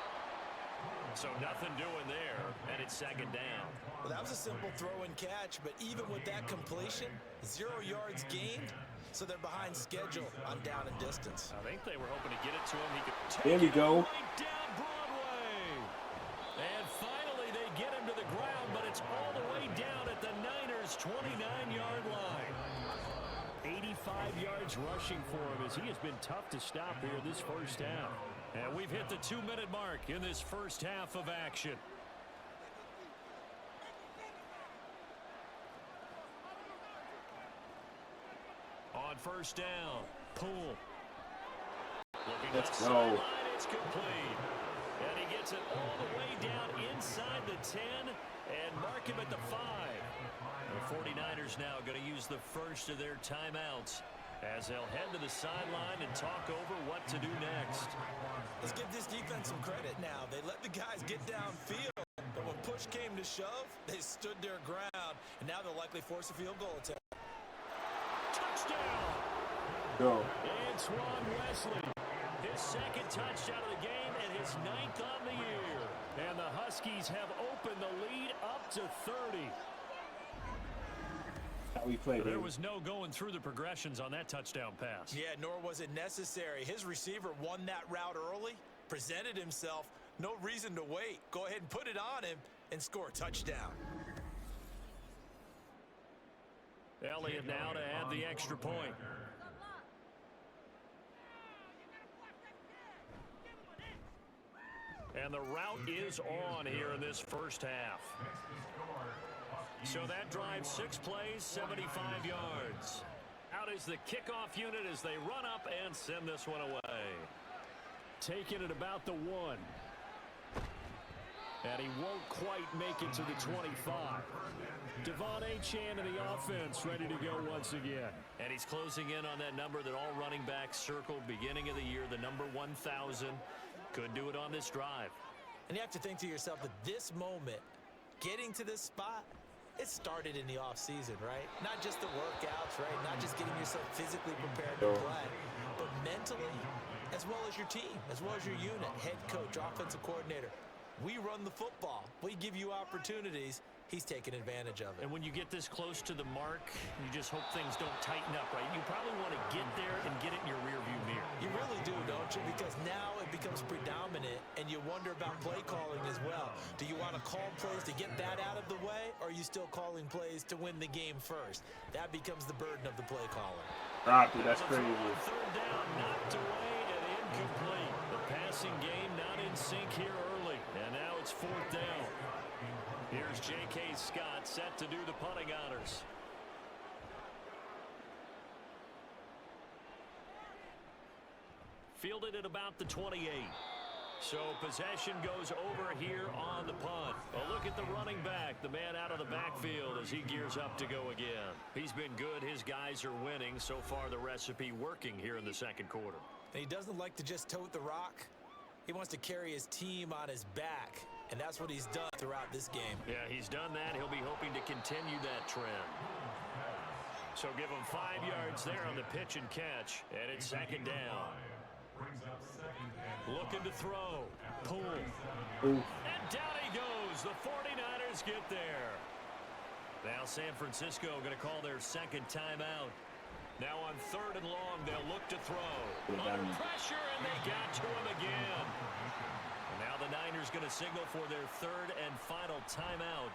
So nothing doing there, and it's 2nd down. Well, that was a simple throw and catch, but even with that completion, 0 yards gained, so they're behind schedule on down and distance. I think they were hoping to get it to him. He could take There we go. right down Broadway. And finally they get him to the ground, but it's all the way down at the Niners' 29-yard line. 85 yards rushing for him as he has been tough to stop here this first half. And we've hit the 2-minute mark in this first half of action. On 1st down, Poole. Let's go. Sideline, it's complete. And he gets it all the way down inside the 10 and mark him at the 5. The 49ers now going to use the first of their timeouts as they'll head to the sideline and talk over what to do next. Let's give this defense some credit now. They let the guys get downfield, but when push came to shove, they stood their ground, and now they'll likely force a field goal attempt. Touchdown! Go. Antoine Wesley, his 2nd touchdown of the game and his 9th on the year. And the Huskies have opened the lead up to 30. We played. There was no going through the progressions on that touchdown pass. Yeah, nor was it necessary. His receiver won that route early, presented himself, no reason to wait. Go ahead and put it on him and score a touchdown. Elliott now to add the extra point. And the route is on here in this first half. So that drives 6 plays, 75 yards. Out is the kickoff unit as they run up and send this one away. Taking it about the 1. And he won't quite make it to the 25. Devon Achane and the offense ready to go once again. And he's closing in on that number that all running backs circled beginning of the year, the number 1,000. Could do it on this drive. And you have to think to yourself that this moment, getting to this spot, it started in the offseason, right? Not just the workouts, right? Not just getting yourself physically prepared to play, but mentally, as well as your team, as well as your unit, head coach, offensive coordinator. We run the football. We give you opportunities. He's taking advantage of it. And when you get this close to the mark, you just hope things don't tighten up, right? You probably want to get there and get it in your rearview mirror. You really do, don't you? Because now it becomes predominant, and you wonder about play calling as well. Do you want to call plays to get that out of the way, or are you still calling plays to win the game first? That becomes the burden of the play caller. Dude, that's crazy. 3rd down, knocked away and incomplete. The passing game not in sync here early, and now it's 4th down. Here's J.K. Scott set to do the punting honors. Fielded at about the 28. So possession goes over here on the punt. A look at the running back, the man out of the backfield as he gears up to go again. He's been good. His guys are winning. So far, the recipe working here in the second quarter. He doesn't like to just tote the rock. He wants to carry his team on his back, and that's what he's done throughout this game. Yeah, he's done that. He'll be hoping to continue that trend. So give him 5 yards there on the pitch and catch, and it's second down. Looking to throw. Pull. And down he goes. The 49ers get there. Now San Francisco going to call their second timeout. Now on 3rd and long, they'll look to throw. Under pressure, and they got to him again. And now the Niners going to signal for their 3rd and final timeout,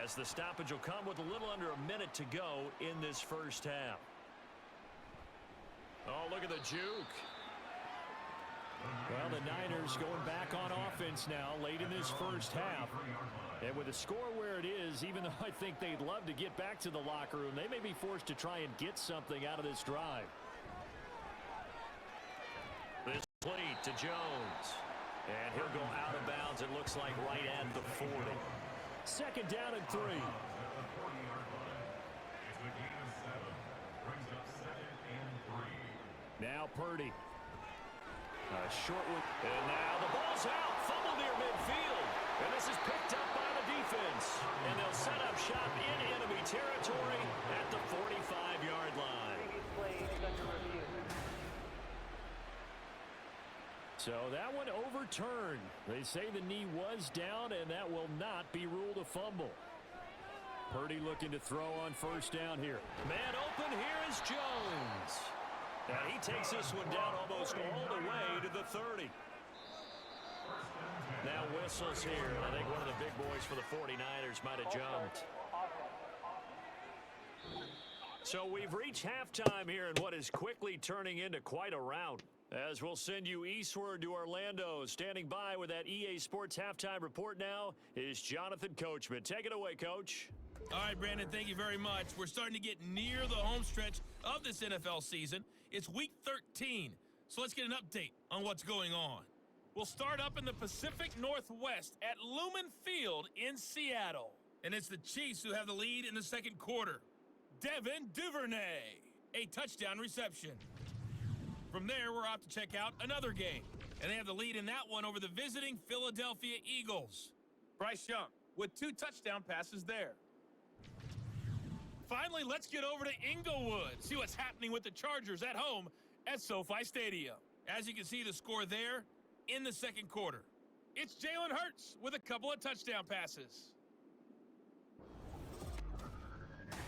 as the stoppage will come with a little under a minute to go in this first half. Oh, look at the juke. Well, the Niners going back on offense now late in this first half. And with the score where it is, even though I think they'd love to get back to the locker room, they may be forced to try and get something out of this drive. This plate to Jones. And he'll go out of bounds, it looks like right at the 40. Second down and 3. Now Purdy. Short one. And now the ball's out. Fumble near midfield. And this is picked up by the defense. And they'll set up shop in enemy territory at the 45-yard line. So that one overturned. They say the knee was down, and that will not be ruled a fumble. Purdy looking to throw on first down here. Man open, here is Jones. And he takes this one down almost all the way to the 30. Now whistles here. I think one of the big boys for the 49ers might have jumped. So we've reached halftime here in what is quickly turning into quite a rout. As we'll send you eastward to Orlando. Standing by with that EA Sports halftime report now is Jonathan Coachman. Take it away, Coach. All right, Brandon, thank you very much. We're starting to get near the home stretch of this NFL season. It's week 13, so let's get an update on what's going on. We'll start up in the Pacific Northwest at Lumen Field in Seattle. And it's the Chiefs who have the lead in the second quarter. Devin Duvernay, a touchdown reception. From there, we're off to check out another game. And they have the lead in that one over the visiting Philadelphia Eagles. Bryce Young with 2 touchdown passes there. Finally, let's get over to Inglewood. See what's happening with the Chargers at home at SoFi Stadium. As you can see, the score there in the second quarter. It's Jalen Hurts with a couple of touchdown passes.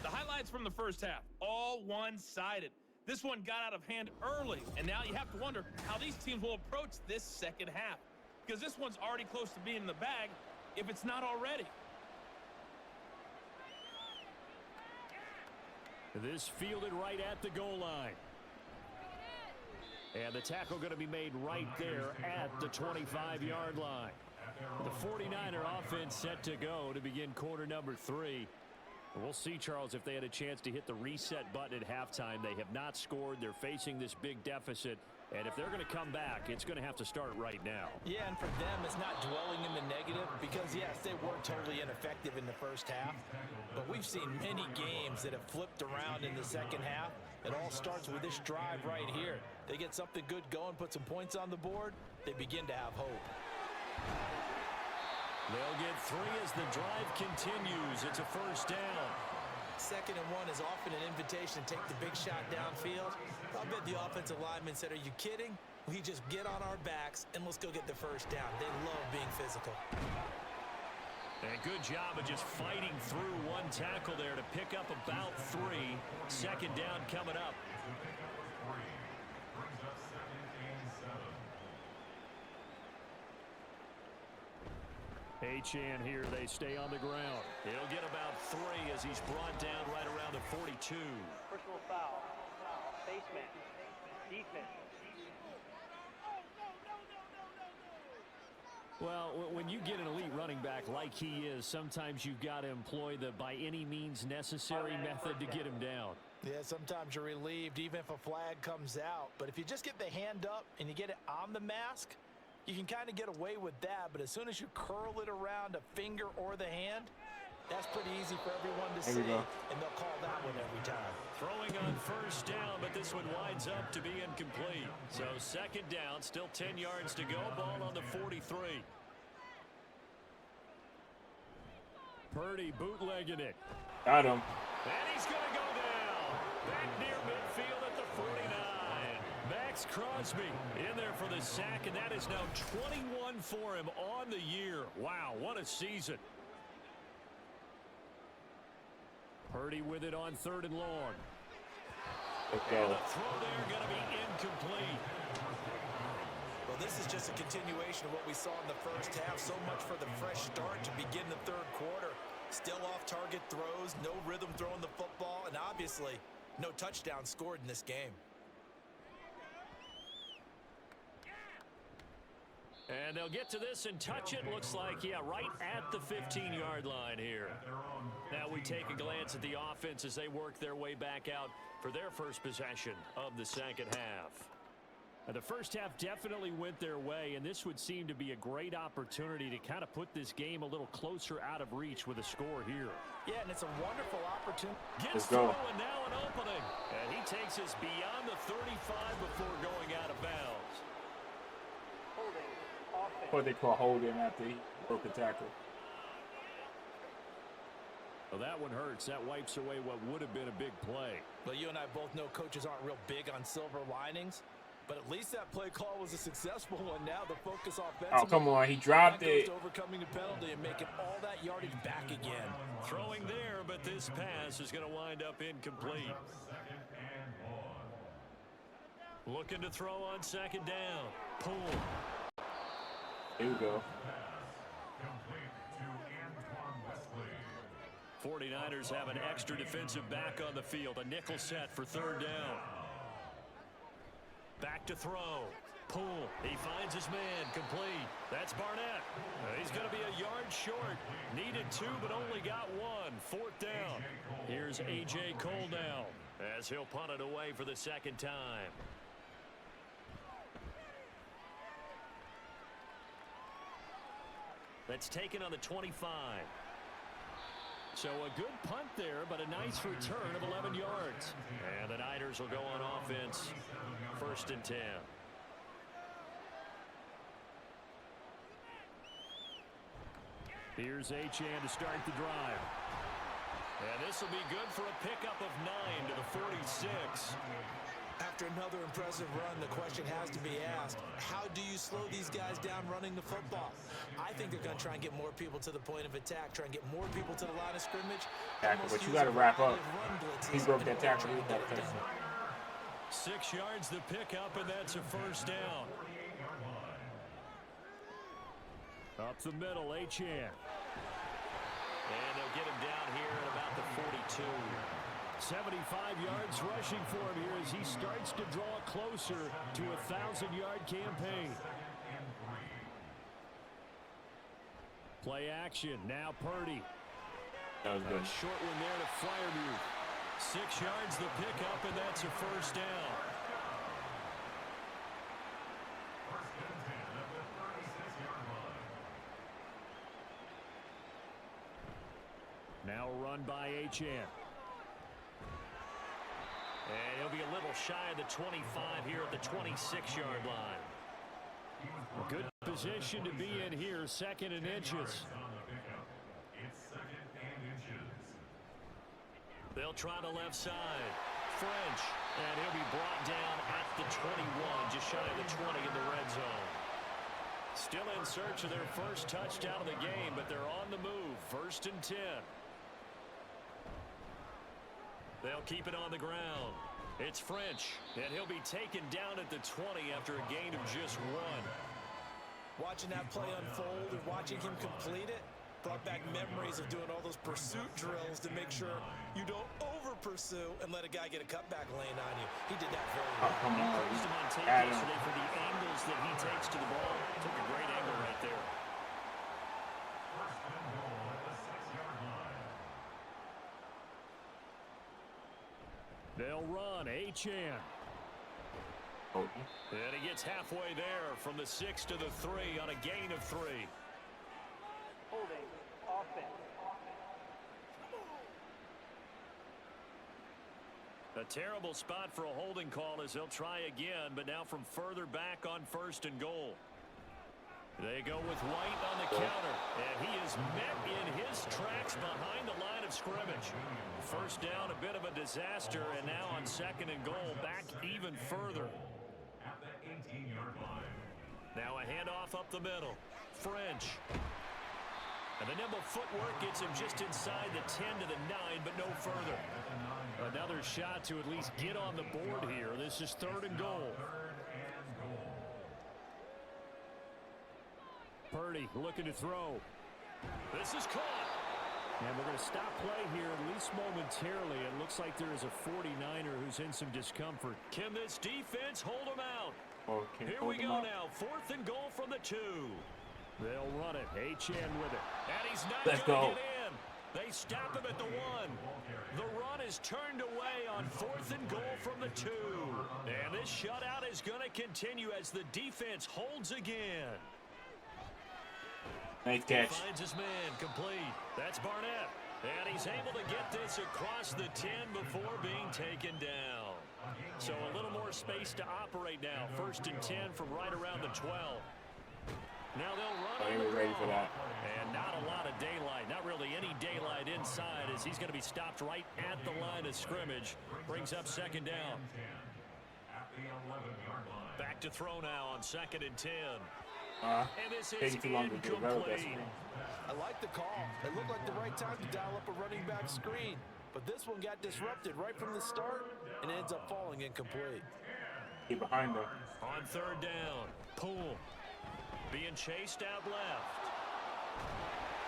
The highlights from the first half, all one-sided. This one got out of hand early, and now you have to wonder how these teams will approach this second half, because this one's already close to being in the bag if it's not already. This fielded right at the goal line. And the tackle going to be made right there at the 25-yard line. The 49er offense set to go to begin quarter number 3. We'll see, Charles, if they had a chance to hit the reset button at halftime. They have not scored. They're facing this big deficit. And if they're going to come back, it's going to have to start right now. Yeah, and for them, it's not dwelling in the negative because, yes, they were totally ineffective in the first half. But we've seen many games that have flipped around in the second half. It all starts with this drive right here. They get something good going, put some points on the board, they begin to have hope. They'll get 3 as the drive continues. It's a first down. 2nd and 1 is often an invitation to take the big shot downfield. I bet the offensive lineman said, are you kidding? We just get on our backs and let's go get the first down. They love being physical. And a good job of just fighting through one tackle there to pick up about 3. Second down coming up. Achane here, they stay on the ground. He'll get about 3 as he's brought down right around the 42. Personal foul. Face mask. Defense. Well, when you get an elite running back like he is, sometimes you've got to employ the by any means necessary method to get him down. Yeah, sometimes you're relieved even if a flag comes out. But if you just get the hand up and you get it on the mask, you can kind of get away with that, but as soon as you curl it around a finger or the hand, that's pretty easy for everyone to see, and they'll call that one every time. Throwing on first down, but this one winds up to be incomplete. So second down, still 10 yards to go, ball on the 43. Purdy bootlegging it. Got him. And he's going to go down. Back near midfield at the 49. Max Crosby in there for the sack, and that is now 21 for him on the year. Wow, what a season. Purdy with it on 3rd and long. Let's And go. the throw there going to be incomplete. Well, this is just a continuation of what we saw in the first half. So much for the fresh start to begin the third quarter. Still off-target throws, no rhythm throwing the football, and obviously no touchdown scored in this game. And they'll get to this and touch it. Looks like, yeah, right at the 15-yard line here. Now we take a glance at the offense as they work their way back out for their first possession of the second half. Now, the first half definitely went their way, and this would seem to be a great opportunity to kind of put this game a little closer out of reach with a score here. Yeah, and it's a wonderful opportunity. Gets through, and now an opening. And he takes us beyond the 35 before going out of bounds. Holding. Offense. What they call holding after he broke a tackle. Well, that one hurts. That wipes away what would have been a big play. Well, you and I both know coaches aren't real big on silver linings, but at least that play call was a successful one. Now the focus offensively. Oh, come on. He dropped it. To overcoming the penalty and making all that yardage back again. Throwing there, but this pass is going to wind up incomplete. Looking to throw on second down. Pull. Here we go. 49ers have an extra defensive back on the field. A nickel set for 3rd down. Back to throw. Pull. He finds his man. Complete. That's Barnett. He's going to be a yard short. Needed 2, but only got 1. 4th down. Here's A.J. Cole now as he'll punt it away for the second time. That's taken on the 25. So a good punt there, but a nice return of 11 yards. And the Niners will go on offense. 1st and 10. Here's Achane to start the drive. And this will be good for a pickup of 9 to the 46. After another impressive run, the question has to be asked, how do you slow these guys down running the football? I think they're going to try and get more people to the point of attack, try and get more people to the line of scrimmage. But you got to wrap up. He broke that tackle. 6 yards the pickup, and that's a 1st down. Up the middle, Achane. And they'll get him down here at about the 42. 75 yards rushing for him here as he starts to draw closer to a 1,000-yard campaign. Play action. Now Purdy. That was good. A short one there to Freiermuth. 6 yards the pickup, and that's a 1st down. Now a run by Achane. And he'll be a little shy of the 25 here at the 26-yard line. A good position to be in here, 2nd and inches. They'll try the left side. French. And he'll be brought down at the 21, just shy of the 20 in the red zone. Still in search of their first touchdown of the game, but they're on the move. 1st and 10. They'll keep it on the ground. It's French, and he'll be taken down at the 20 after a gain of just 1. Watching that play unfold and watching him complete it brought back memories of doing all those pursuit drills to make sure you don't over-pursue and let a guy get a cutback lane on you. He did that very well. Come on. Used him on tape yesterday for the angles that he takes to the ball. Took a great angle right there. They'll run. Achane. And he gets halfway there from the 6 to the 3 on a gain of 3. Holding. Offense. A terrible spot for a holding call as they'll try again, but now from further back on 1st and goal. They go with White on the counter, and he is met in his tracks behind the line of scrimmage. First down, a bit of a disaster, and now on 2nd and goal, back even further. At the 18-yard line. Now a handoff up the middle. French. And the nimble footwork gets him just inside the 10 to the 9, but no further. Another shot to at least get on the board here. This is 3rd and goal. Purdy looking to throw. This is caught. And we're going to stop play here at least momentarily. It looks like there is a 49er who's in some discomfort. Can this defense hold him out? Here we go now. 4th and goal from the 2. They'll run it. HN with it. And he's not going to get in. They stop him at the 1. The run is turned away on 4th and goal from the 2. And this shutout is going to continue as the defense holds again. Nice catch. He finds his man complete. That's Barnett. And he's able to get this across the 10 before being taken down. So a little more space to operate now. 1st and 10 from right around the 12. Now they'll run He was ready for that. And not a lot of daylight. Not really any daylight inside as he's going to be stopped right at the line of scrimmage. Brings up 2nd down. At the 11-yard line. Back to throw now on 2nd and 10. And this is Taking too long to do incomplete. I like the call. It looked like the right time to dial up a running back screen. But this one got disrupted right from the start and ends up falling incomplete. Get behind them. On 3rd down, Poole being chased out left.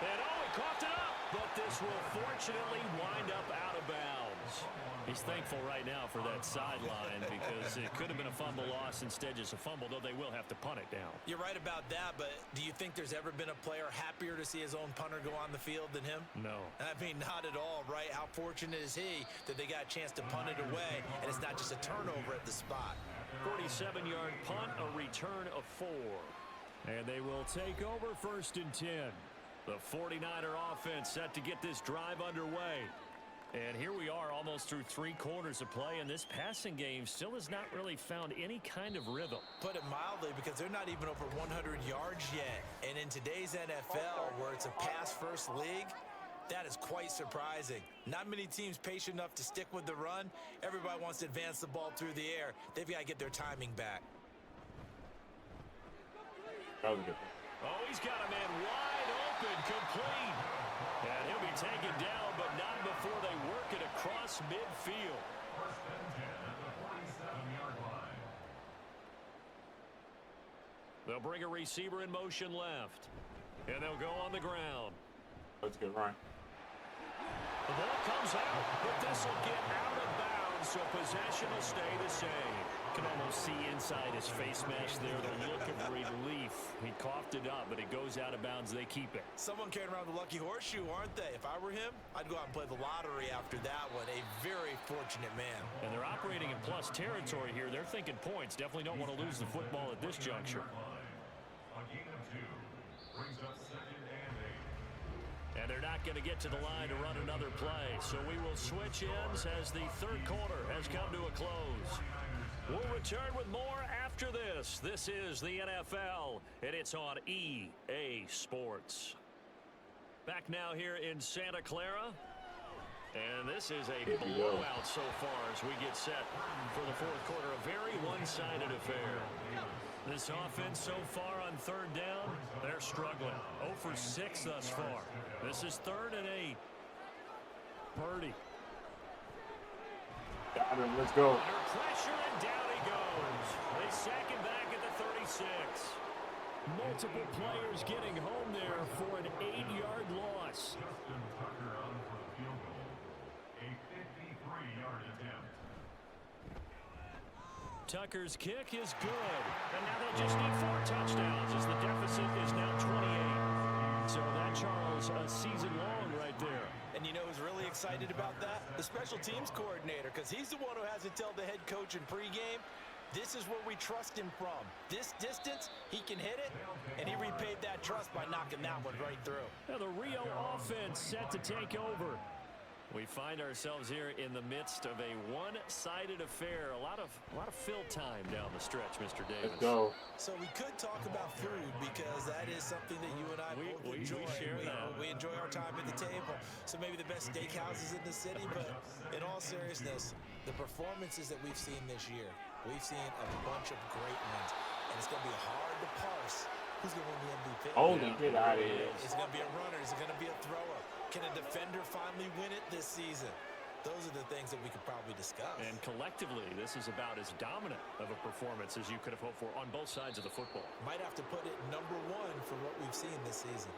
And he coughed it up. But this will fortunately wind up out of bounds. He's thankful right now for that sideline because it could have been a fumble loss, instead just a fumble, though they will have to punt it down. You're right about that, but do you think there's ever been a player happier to see his own punter go on the field than him? No. I mean, not at all, right? How fortunate is he that they got a chance to punt it away, and it's not just a turnover at the spot. 47-yard punt, a return of 4. And they will take over 1st and 10. The 49er offense set to get this drive underway. And here we are almost through 3 quarters of play, and this passing game still has not really found any kind of rhythm. Put it mildly, because they're not even over 100 yards yet. And in today's NFL, where it's a pass-first league, that is quite surprising. Not many teams patient enough to stick with the run. Everybody wants to advance the ball through the air. They've got to get their timing back. That was a good one. Oh, he's got a man wide open, complete. And he'll be taken down, but not before they work it across midfield. 1st and 10 at the 47-yard line. They'll bring a receiver in motion left. And they'll go on the ground. That's a good run. The ball comes out, but this will get out of bounds, so possession will stay the same. Can almost see inside his face mesh there, the look of relief. He coughed it up, but it goes out of bounds. They keep it. Someone carrying around the lucky horseshoe, aren't they? If I were him, I'd go out and play the lottery after that one. A very fortunate man. And they're operating in plus territory here. They're thinking points. Definitely don't want to lose the football at this juncture. A gain of 2 brings up 2nd and 8. And they're not going to get to the line to run another play. So we will switch ends as the 3rd quarter has come to a close. We'll return with more after this. This is the NFL, and it's on EA Sports. Back now here in Santa Clara. And this is a blowout so far as we get set for the 4th quarter. A very one-sided affair. This offense so far on 3rd down, they're struggling. 0 for 6 thus far. This is 3rd and 8. Purdy. Got him. Let's go. Under pressure, and down he goes. They sack him back at the 36. Multiple players getting home there for an 8-yard loss. Justin Tucker on for the field goal. A 53-yard attempt. Tucker's kick is good. And now they just need 4 touchdowns as the deficit is now 28. So that, Charles, a season long right there. And you know who's really excited about that? The special teams coordinator, because he's the one who has to tell the head coach in pregame, This is where we trust him from. This distance, he can hit it, and he repaid that trust by knocking that one right through. Now the Rio offense set to take over. We find ourselves here in the midst of a one-sided affair. A lot of fill time down the stretch, Mr. Davis. Let's go. So we could talk about food because that is something that you and I both enjoy. We share that. We enjoy our time at the table. So maybe the best steakhouses in the city, but in all seriousness, the performances that we've seen this year, we've seen a bunch of great ones, and it's going to be hard to parse who's going to win the MVP. Holy, get out of here. Is it going to be a runner? Is it going to be a thrower? Can a defender finally win it this season? Those are the things that we could probably discuss. And collectively, this is about as dominant of a performance as you could have hoped for on both sides of the football. Might have to put it #1 for what we've seen this season.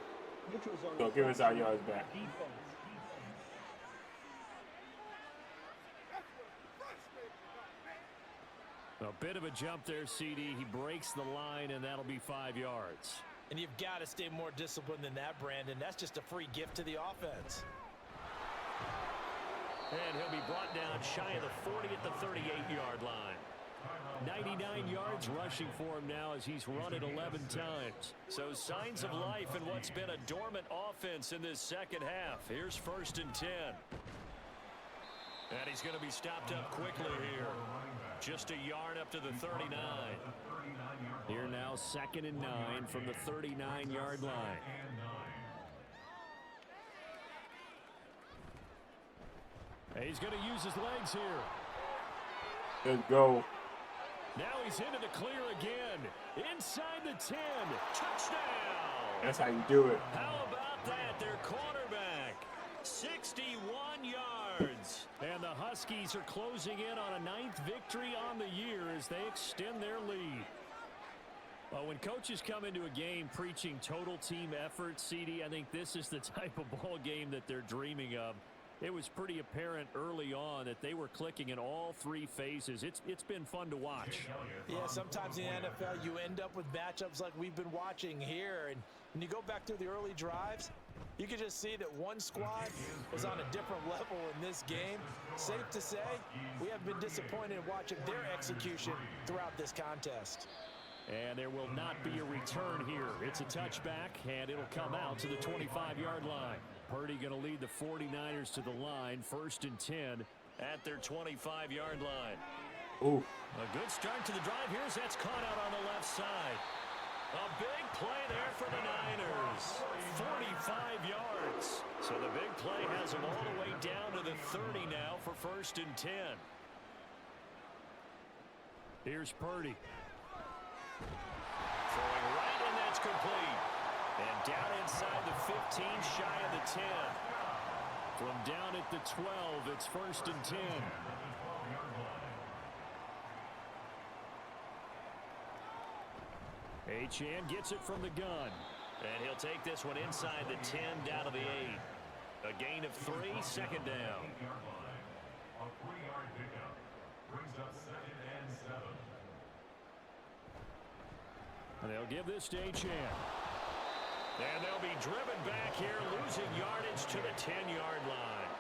So give us our yards back. A bit of a jump there, CD. He breaks the line, and that'll be 5 yards. And you've got to stay more disciplined than that, Brandon. That's just a free gift to the offense. And he'll be brought down shy of the 40 at the 38-yard line. 99 yards rushing for him now as he's run it 11 times. So signs of life in what's been a dormant offense in this second half. Here's 1st and 10. And he's going to be stopped up quickly here. Just a yard up to the 39. Here now 2nd and 9 from the 39-yard line. He's going to use his legs here. Let's go. Now he's into the clear again. Inside the 10. Touchdown. That's how you do it. How about that? Their quarterback. 61 yards. And the Huskies are closing in on a 9th victory on the year as they extend their lead. Well, when coaches come into a game preaching total team effort, CD, I think this is the type of ball game that they're dreaming of. It was pretty apparent early on that they were clicking in all 3 phases. It's been fun to watch. Yeah, sometimes in the NFL you end up with matchups like we've been watching here. And when you go back through the early drives, you can just see that one squad was on a different level in this game. Safe to say, we have been disappointed in watching their execution throughout this contest. And there will not be a return here. It's a touchback, and it'll come out to the 25-yard line. Purdy going to lead the 49ers to the line, 1st and 10 at their 25-yard line. Ooh. A good start to the drive. Here's that's caught out on the left side. A big play there for the Niners. 45 yards. So the big play has them all the way down to the 30 now for 1st and 10. Here's Purdy. Throwing right, and that's complete. And down inside the 15, shy of the 10. From down at the 12, it's 1st and 10. Achane gets it from the gun. And he'll take this one inside the 10, down to the 8. A gain of 3, 2nd down. A 3-yard pickup brings up 2nd and 7. And they'll give this to Achane. And they'll be driven back here, losing yardage to the 10-yard line.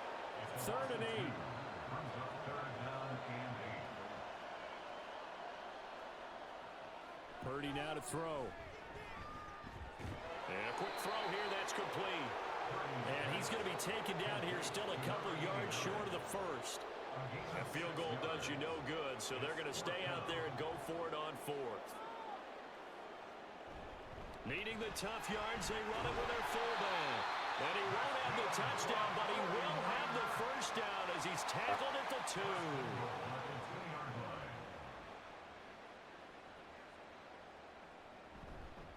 3rd and 8. Brings up 3rd down and 8. Purdy now to throw. And a quick throw here, that's complete. And he's going to be taken down here, still a couple yards short of the 1st. A field goal does you no good, so they're going to stay out there and go for it on 4th. Needing the tough yards, they run it with their fullback. And he won't have the touchdown, but he will have the 1st down as he's tackled at the 2.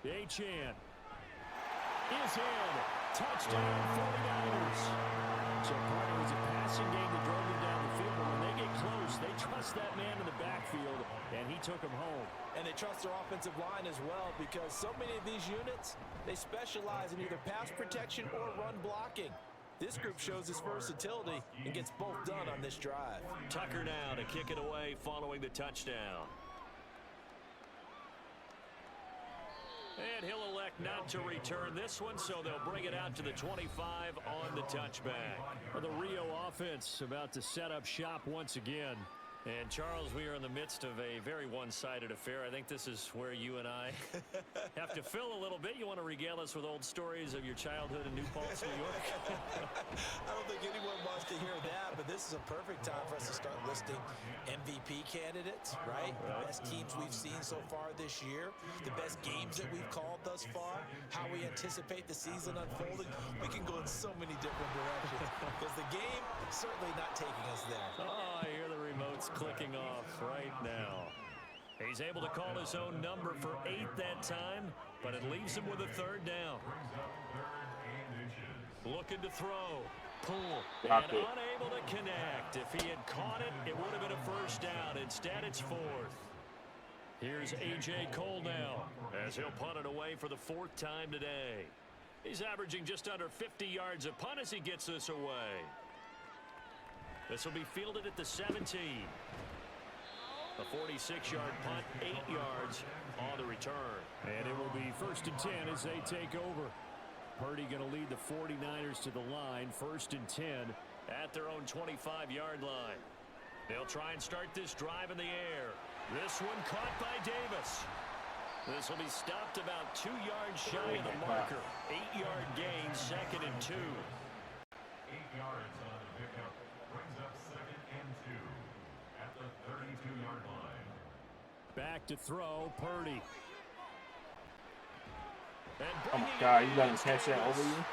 Achane is in. Touchdown 49ers. So part of it was a passing game that drove them down the field. But when they get close, they trust that man in the backfield, and he took him home. And they trust their offensive line as well because so many of these units, they specialize in either pass protection or run blocking. This group shows its versatility and gets both done on this drive. Tucker now to kick it away following the touchdown. And he'll elect not to return this one, so they'll bring it out to the 25 on the touchback. Well, the Rio offense about to set up shop once again. And, Charles, we are in the midst of a very one-sided affair. I think this is where you and I have to fill a little bit. You want to regale us with old stories of your childhood in New Paltz, New York? I don't think anyone wants to hear that, but this is a perfect time for us to start listing MVP candidates, right? The best teams we've seen so far this year, the best games that we've called thus far, how we anticipate the season unfolding. We can go in so many different directions because the game certainly not taking us there. Oh, I hear the remote's clicking off right now. He's able to call his own number for 8 that time, but it leaves him with a 3rd down. Looking to throw. Pull. And unable to connect. If he had caught it, it would have been a 1st down. Instead, it's 4th. Here's A.J. Cole now as he'll punt it away for the 4th time today. He's averaging just under 50 yards a punt as he gets this away. This will be fielded at the 17. A 46-yard punt, 8 yards on the return. And it will be 1st and 10 as they take over. Purdy going to lead the 49ers to the line. 1st and 10 at their own 25-yard line. They'll try and start this drive in the air. This one caught by Davis. This will be stopped about 2 yards shy of the marker. 8-yard gain, 2nd and 2. 8 yards on the pickup. Brings up 2nd and 2 at the 32-yard line. back to throw. Purdy. Oh my God, you let him catch that over you?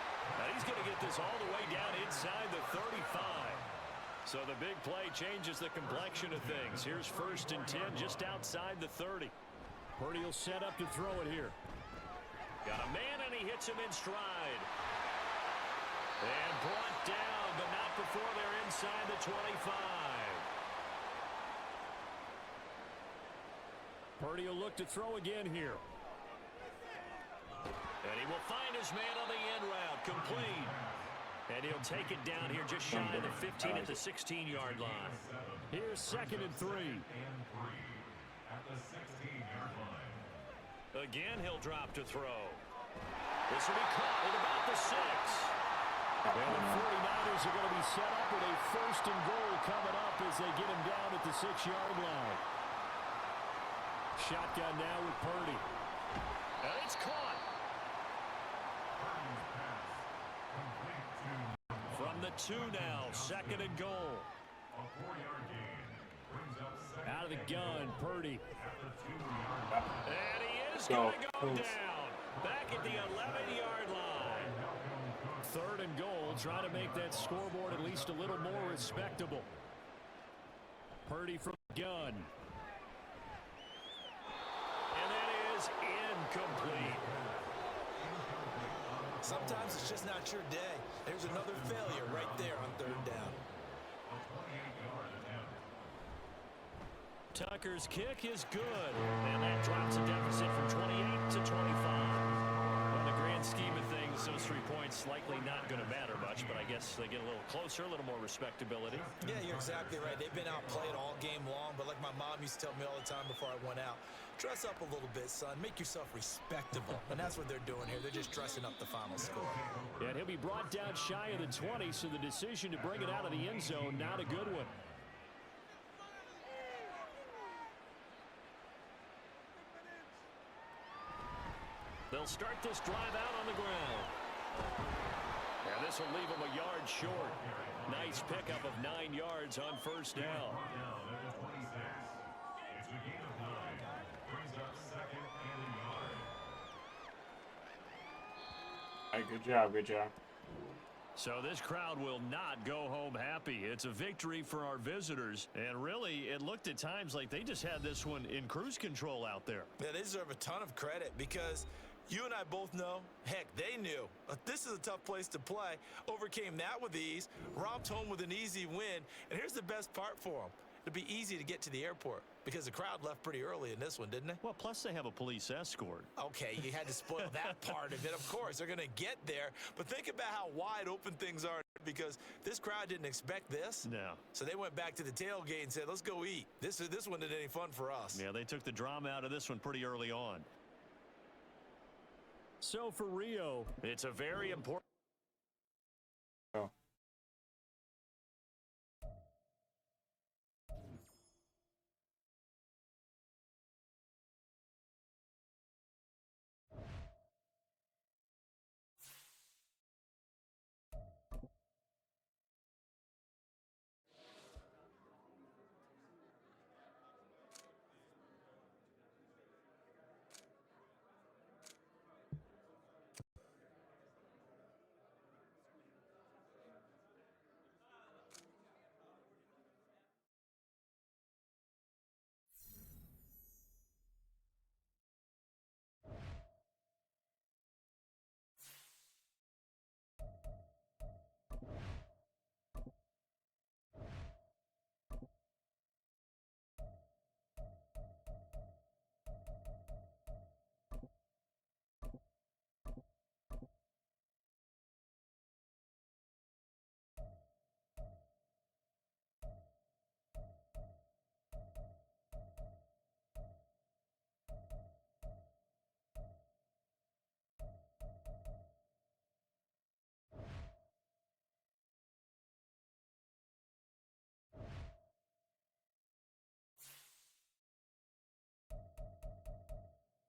He's going to get this all the way down inside the 35. So the big play changes the complexion of things. Here's 1st and 10 just outside the 30. Purdy will set up to throw it here. Got a man and he hits him in stride. And brought down, but not before they're inside the 25. Purdy will look to throw again here. And he will find his man on the end route, complete. And he'll take it down here just shy of the 15 at the 16-yard line. Here's 2nd and 3. At the 16-yard line. Again, he'll drop to throw. This will be caught at about the 6. And the 49ers are going to be set up with a 1st and goal coming up as they get him down at the 6-yard line. Shotgun now with Purdy. And it's caught. From the 2 now, 2nd and goal. A 4-yard gain. Brings up 2nd. Out of the gun, Purdy. At the 2-yard line. And he is going to go down. Back at the 11-yard line. 3rd and goal. Try to make that scoreboard at least a little more respectable. Purdy from the gun. And that is incomplete. Sometimes it's just not your day. There's another failure right there on 3rd down. A 28-yard attempt. Tucker's kick is good. And that drops a deficit from 28 to 25. On the grand scheme of things, those 3 points likely not going to matter much, but I guess they get a little closer, a little more respectability. Yeah, you're exactly right. They've been outplayed all game long, but like my mom used to tell me all the time before I went out, dress up a little bit, son. Make yourself respectable. And that's what they're doing here. They're just dressing up the final score. And he'll be brought down shy of the 20, so the decision to bring it out of the end zone, not a good one. They'll start this drive out on the ground. And this will leave them a yard short. Nice pickup of 9 yards on 1st down. Down at the 26. It's a gain of 9. Brings up 2nd and a yard. All right, good job, good job. So this crowd will not go home happy. It's a victory for our visitors. And really, it looked at times like they just had this one in cruise control out there. Yeah, they deserve a ton of credit because you and I both know, heck, they knew. This is a tough place to play. Overcame that with ease, romped home with an easy win. And here's the best part for them. It'll be easy to get to the airport because the crowd left pretty early in this one, didn't they? Well, plus they have a police escort. Okay, you had to spoil that part of it. Of course, they're going to get there. But think about how wide open things are because this crowd didn't expect this. No. So they went back to the tailgate and said, let's go eat. This one isn't any fun for us. Yeah, they took the drama out of this one pretty early on. So for Rio, it's a very important. Oh.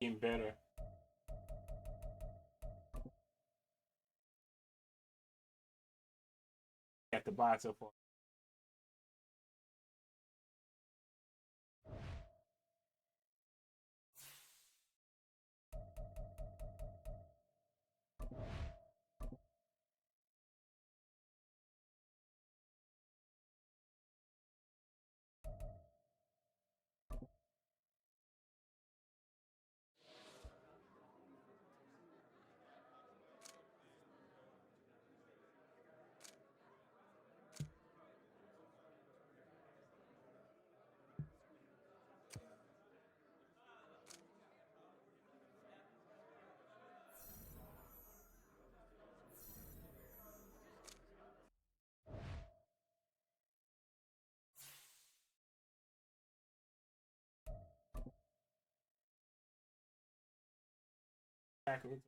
Getting better. Got the bye so far. Backwards.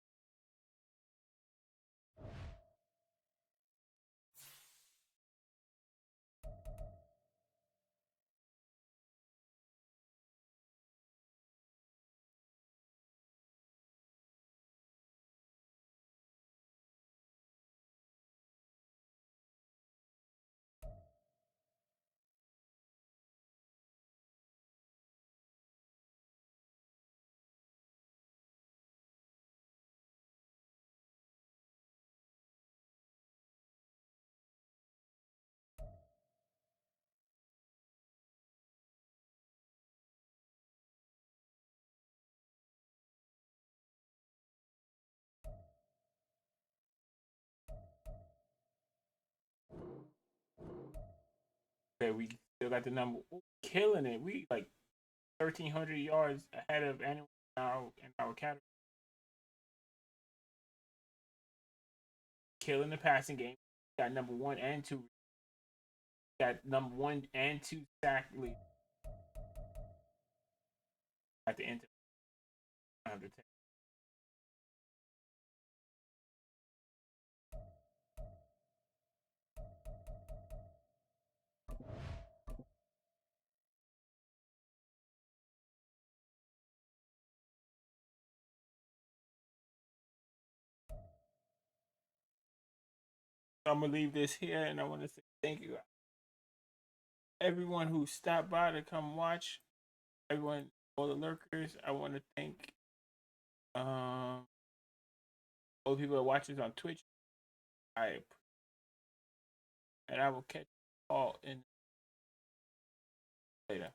Okay, we still got the number. Killing it. We like 1,300 yards ahead of anyone in our category. Killing the passing game. Got number 1 and 2. Got number 1 and 2 sack lead at the end of the 10. I'm gonna leave this here, and I want to say thank you, everyone who stopped by to come watch. Everyone, all the lurkers. I want to thank all the people that watch us on Twitch. And I will catch you all in later.